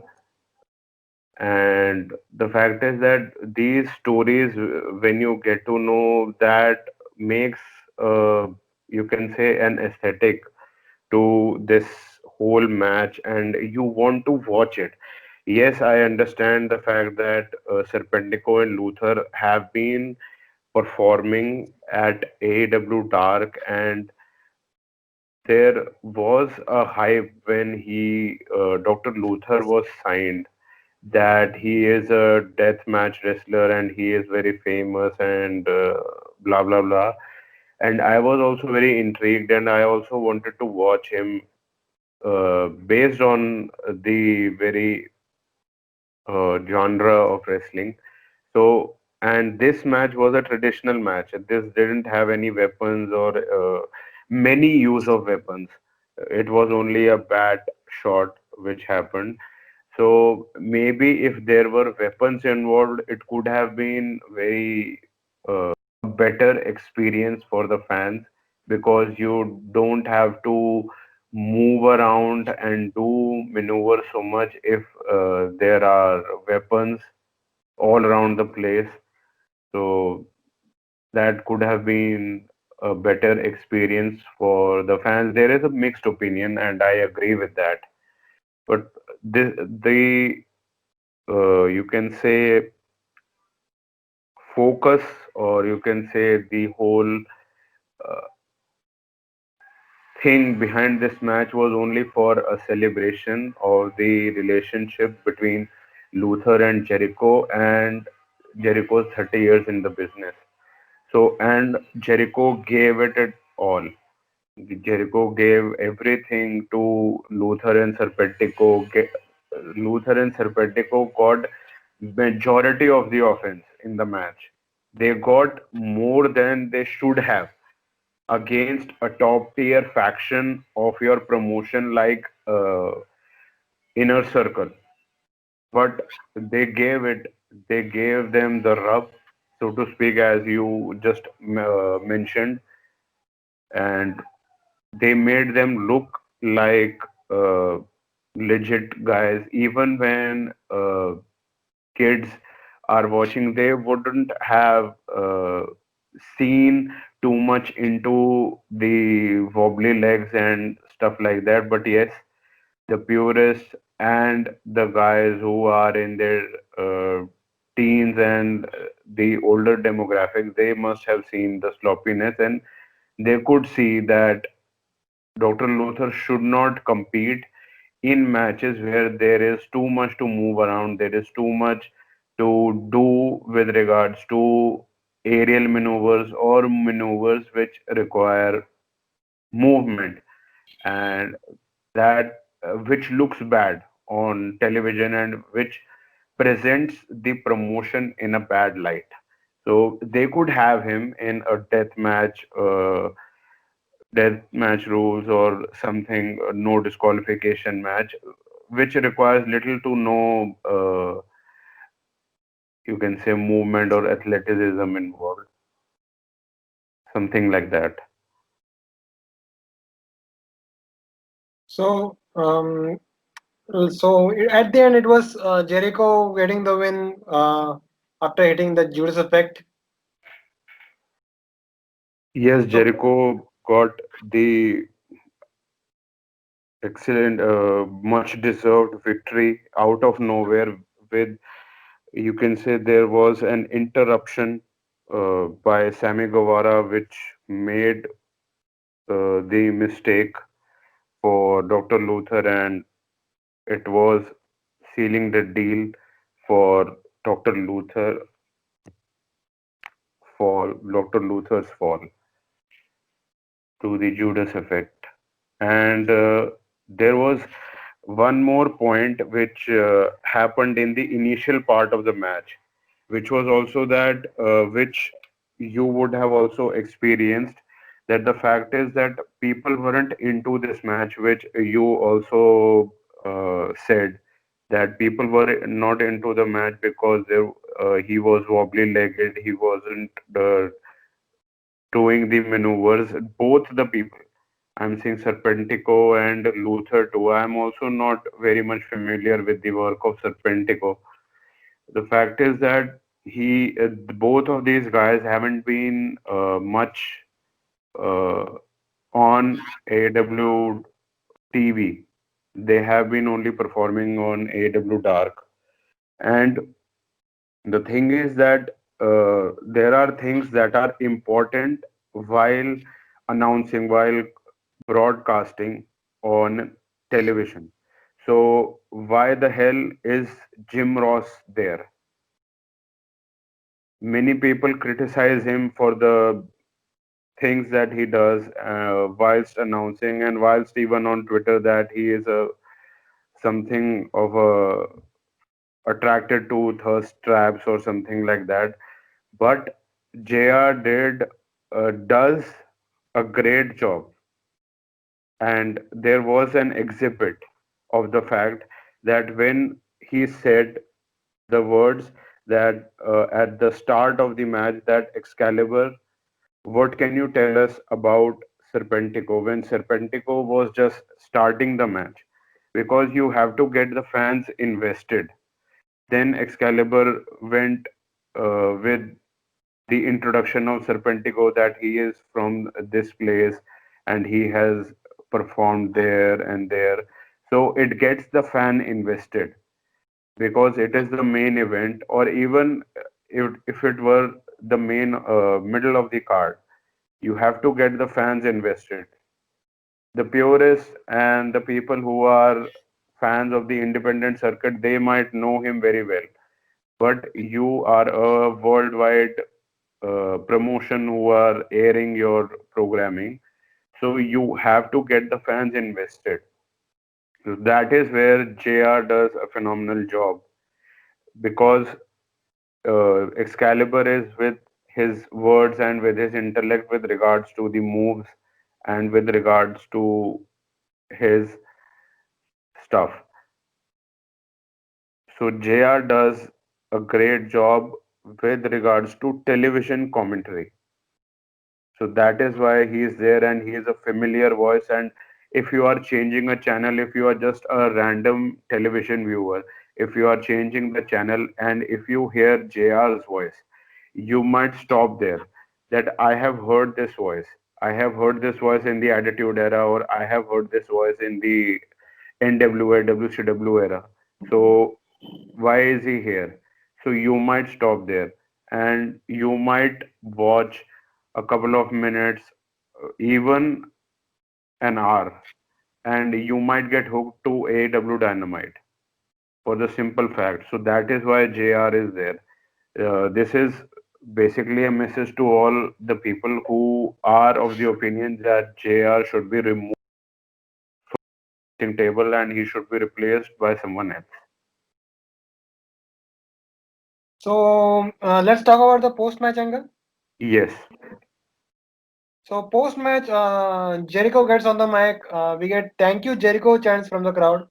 And the fact is that these stories, when you get to know that, makes you can say an aesthetic to this whole match, and you want to watch it. Yes, I understand the fact that Serpentico and Luther have been performing at AEW Dark, and there was a hype when Dr. Luther was signed, that he is a death match wrestler and he is very famous, and blah blah blah. And I was also very intrigued, and I also wanted to watch him based on the very genre of wrestling. So, and this match was a traditional match. This didn't have any weapons or many use of weapons. It was only a bat shot which happened. So maybe if there were weapons involved, it could have been very better experience for the fans, because you don't have to move around and do maneuver so much if there are weapons all around the place. So that could have been a better experience for the fans. There is a mixed opinion, and I agree with that. But the you can say focus, or you can say the whole uh, thing behind this match was only for a celebration of the relationship between Luther and Jericho, and Jericho's 30 years in the business. So, and Jericho gave it all. Jericho gave everything to Luther and Serpentico. Luther and Serpentico got majority of the offense in the match. They got more than they should have against a top tier faction of your promotion like Inner Circle. But they gave them the rub, so to speak, as you just mentioned, and they made them look like legit guys. Even when kids are watching, they wouldn't have seen too much into the wobbly legs and stuff like that. But yes, the purists and the guys who are in their teens and the older demographic, they must have seen the sloppiness, and they could see that Dr. Luther should not compete in matches where there is too much to move around, there is too much to do with regards to aerial maneuvers or maneuvers which require movement, and that which looks bad on television and which presents the promotion in a bad light. So they could have him in a death match rules or something, no disqualification match, which requires little to no, you can say, movement or athleticism involved, something like that. So, so at the end, it was Jericho getting the win after hitting the Judas effect. Yes, So, Jericho got the excellent, much deserved victory out of nowhere. With, you can say, there was an interruption by Sammy Guevara, which made the mistake for Dr. Luther, and it was sealing the deal for Dr. Luther Dr. Luther's fall to the Judas effect. And there was one more point which happened in the initial part of the match, which was also that which you would have also experienced, that the fact is that people weren't into this match, which you also said that people were not into the match because he was wobbly legged, he wasn't doing the maneuvers, both the people. I'm seeing Serpentico and Luther too. I'm also not very much familiar with the work of Serpentico. The fact is that both of these guys haven't been much uh, on AW TV. They have been only performing on AW Dark. And the thing is that there are things that are important while while broadcasting on television. So why the hell is Jim Ross there? Many people criticize him for the things that he does whilst announcing, and whilst even on Twitter that he is a something of a attracted to thirst traps or something like that. But JR does a great job, and there was an exhibit of the fact that when he said the words that at the start of the match, that Excalibur, what can you tell us about Serpentico, when Serpentico was just starting the match, because you have to get the fans invested. Then Excalibur went with the introduction of Serpentico, that he is from this place and he has performed there and there. So it gets the fan invested because it is the main event, or even if it were the main middle of the card, you have to get the fans invested. The purists and the people who are fans of the independent circuit, they might know him very well, but you are a worldwide promotion who are airing your programming, so you have to get the fans invested. So that is where JR does a phenomenal job, because Excalibur is with his words and with his intellect with regards to the moves and with regards to his stuff. So JR does a great job with regards to television commentary. So that is why he is there, and he is a familiar voice. And if you are changing a channel, if you are just a random television viewer, if you are changing the channel and if you hear JR's voice, you might stop there. That I have heard this voice. I have heard this voice in the Attitude Era, or I have heard this voice in the NWA, WCW era. So why is he here? So you might stop there and you might watch a couple of minutes, even an hour, and you might get hooked to AW Dynamite for the simple fact. So that is why JR is there. This is basically a message to all the people who are of the opinion that JR should be removed from the table and he should be replaced by someone else. So let's talk about the post-match angle. Yes. So post-match, Jericho gets on the mic. We get "Thank you, Jericho" chants from the crowd.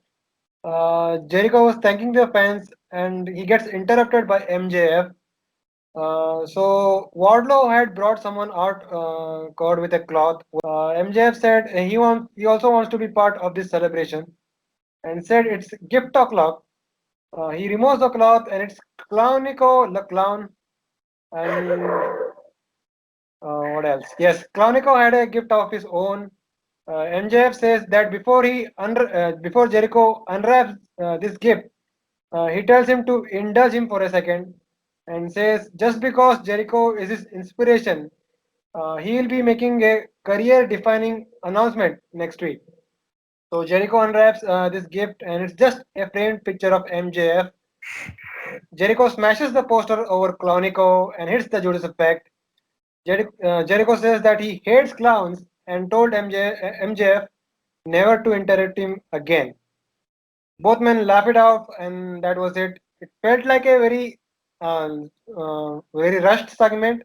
Jericho was thanking the fans, and he gets interrupted by MJF. So Wardlow had brought someone out covered with a cloth. MJF said he also wants to be part of this celebration, and said it's gift o'clock. He removes the cloth, and it's Clownico the clown. And what else? Yes, Clownico had a gift of his own. MJF says that before Jericho unwraps this gift, he tells him to indulge him for a second. and says just because Jericho is his inspiration, he will be making a career-defining announcement next week. So Jericho unwraps this gift, and it's just a framed picture of MJF. Jericho smashes the poster over Clownico and hits the Judas effect. Jericho says that he hates clowns and told MJF never to interrupt him again. Both men laugh it off, and that was it. It felt like a very rushed segment,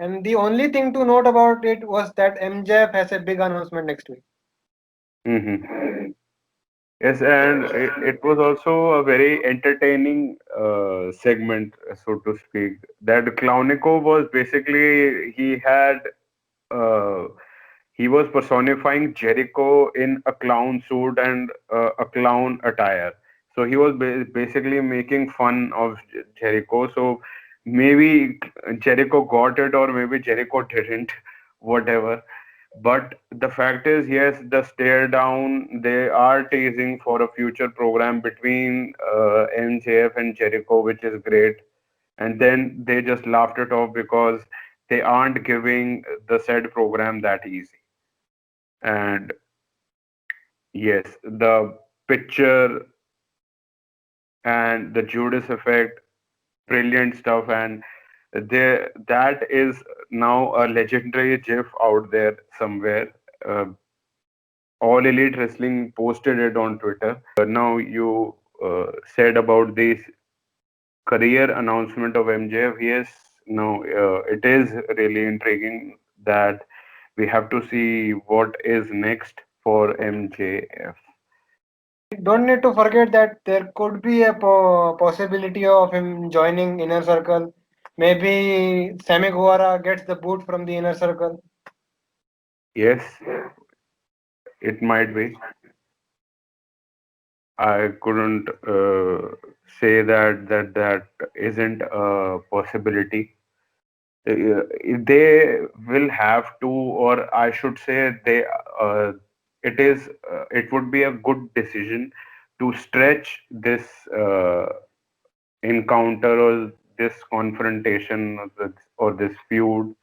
and the only thing to note about it was that MJF has a big announcement next week. Hmm. Yes, and it was also a very entertaining segment, so to speak. That Clownico was basically uh, he was personifying Jericho in a clown suit and a clown attire. So he was basically making fun of Jericho. So maybe Jericho got it, or maybe Jericho didn't, whatever. But the fact is, yes, the stare down, they are teasing for a future program between MJF and Jericho, which is great. And then they just laughed it off because they aren't giving the said program that easy. And yes, the picture and the Judas effect, brilliant stuff. And that is now a legendary GIF out there somewhere. Uh, All Elite Wrestling posted it on Twitter. Now you said about this career announcement of MJF. Yes, no, it is really intriguing that we have to see what is next for MJF. We don't need to forget that there could be a possibility of him joining Inner Circle. Maybe Sammy Guevara gets the boot from the Inner Circle. Yes, it might be. I couldn't say that isn't a possibility. They will have to, or I should say, it would be a good decision to stretch this encounter or this confrontation or this feud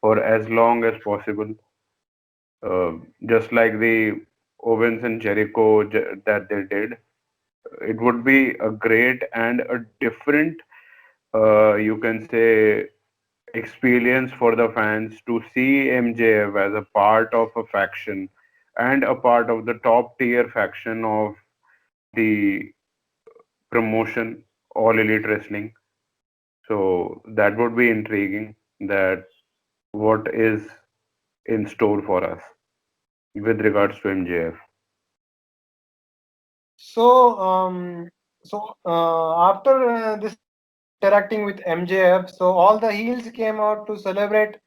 for as long as possible. Uh, just like the Owens and Jericho that they did, it would be a great and a different, you can say, experience for the fans to see MJF as a part of a faction and a part of the top tier faction of the promotion, All Elite Wrestling. So that would be intriguing. That what is in store for us with regards to MJF. So, after this interacting with MJF, so all the heels came out to celebrate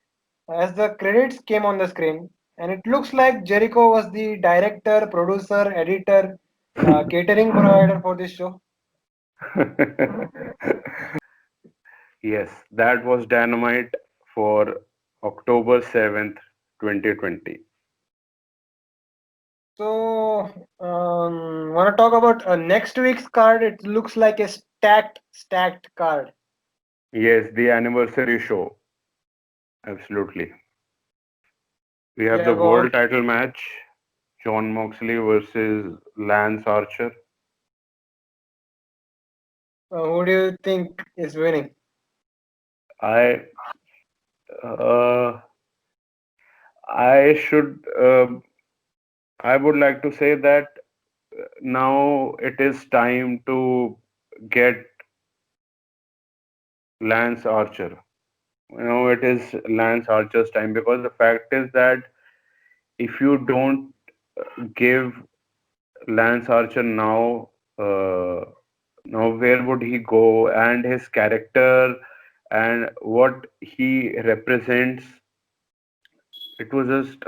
as the credits came on the screen, and it looks like Jericho was the director, producer, editor, catering provider for this show. Yes, that was Dynamite for October 7th, 2020. So, want to talk about next week's card? It looks like a stacked card. Yes, the anniversary show. Absolutely. We have Yeah, the go on. world title match, John Moxley versus Lance Archer. Who do you think is winning? I uh, I should I would like to say that now it is time to get Lance Archer. It is Lance Archer's time because the fact is that if you don't give Lance Archer now, now where would he go? And his character and what he represents, it was just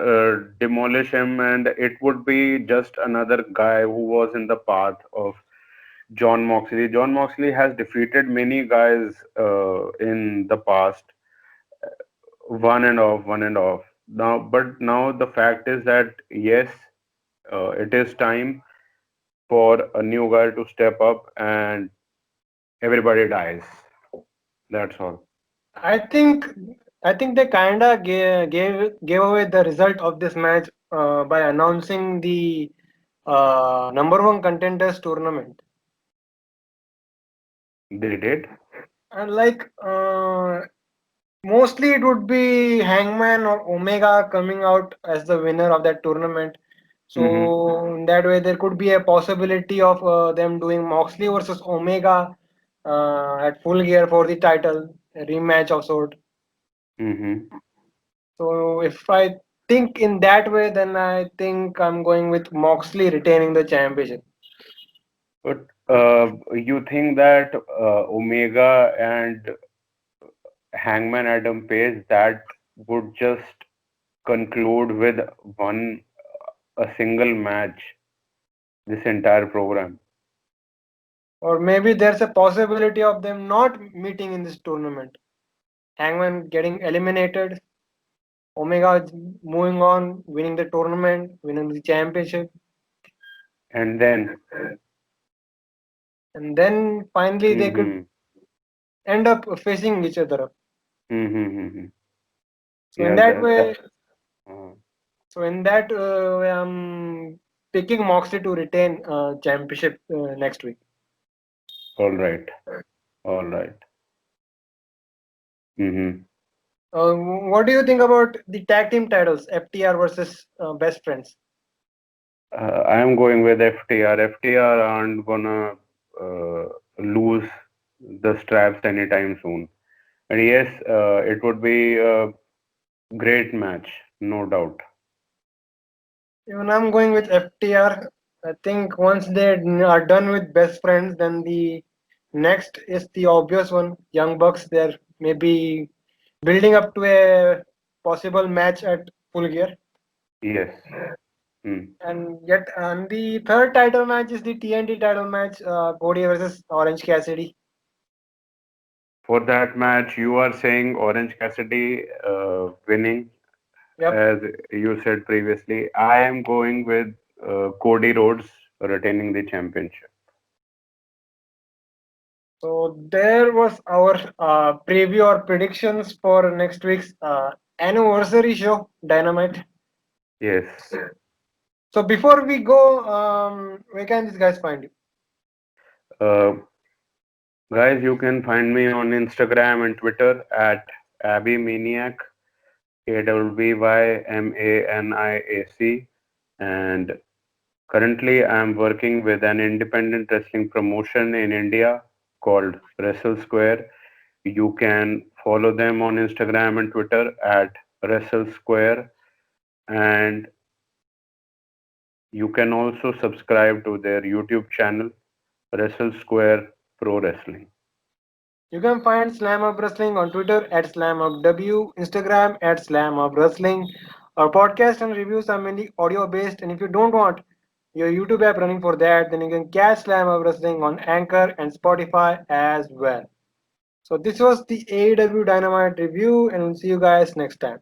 demolish him, and it would be just another guy who was in the path of John Moxley. John Moxley has defeated many guys in the past, one and off, one and off. Now, but now the fact is that yes, it is time for a new guy to step up, and everybody dies. That's all. I think I think they kinda gave away the result of this match by announcing the number one contenders tournament. They did. And like mostly it would be Hangman or Omega coming out as the winner of that tournament. Mm-hmm. So in that way, there could be a possibility of them doing Moxley versus Omega at Full Gear for the title, a rematch of sort. Mm-hmm. So if I think in that way, then I think I'm going with Moxley retaining the championship. But you think that Omega and Hangman Adam Page that would just conclude with one a single match this entire program? Or maybe there's a possibility of them not meeting in this tournament. Hangman getting eliminated, Omega moving on, winning the tournament, winning the championship, And then, and then finally they could mm-hmm, end up facing each other. mm-hmm. So in Yeah, that that, way, uh, way, I'm picking Moxley to retain championship next week. all right, all right. Mm-hmm. What do you think about the tag team titles, FTR versus Best Friends? I am going with FTR. FTR aren't gonna lose the straps anytime soon. And yes, it would be a great match, no doubt. Even I'm going with FTR. I think once they are done with Best Friends, then the next is the obvious one, Young Bucks. They're maybe building up to a possible match at Full Gear. Yes. Mm. And the third title match is the TNT title match, Cody versus Orange Cassidy. For that match, you are saying Orange Cassidy winning, Yep. as you said previously. I am going with Cody Rhodes retaining the championship. So there was our preview or predictions for next week's anniversary show, Dynamite. Yes. So before we go, where can these guys find you? Uh, Guys, you can find me on Instagram and Twitter at AbbyManiac, ABBYMANIAC. And currently, I'm working with an independent wrestling promotion in India called Wrestle Square. You can follow them on Instagram and Twitter at Wrestle Square. And you can also subscribe to their YouTube channel, Wrestle Square Pro Wrestling. You can find Slam Up Wrestling on Twitter at SlamUpW, Instagram at Slam Up Wrestling. Our podcast and reviews are mainly audio based, and if you don't want your YouTube app running for that, then you can catch Slam Up Wrestling on Anchor and Spotify as well. So this was the AEW Dynamite review, and we'll see you guys next time.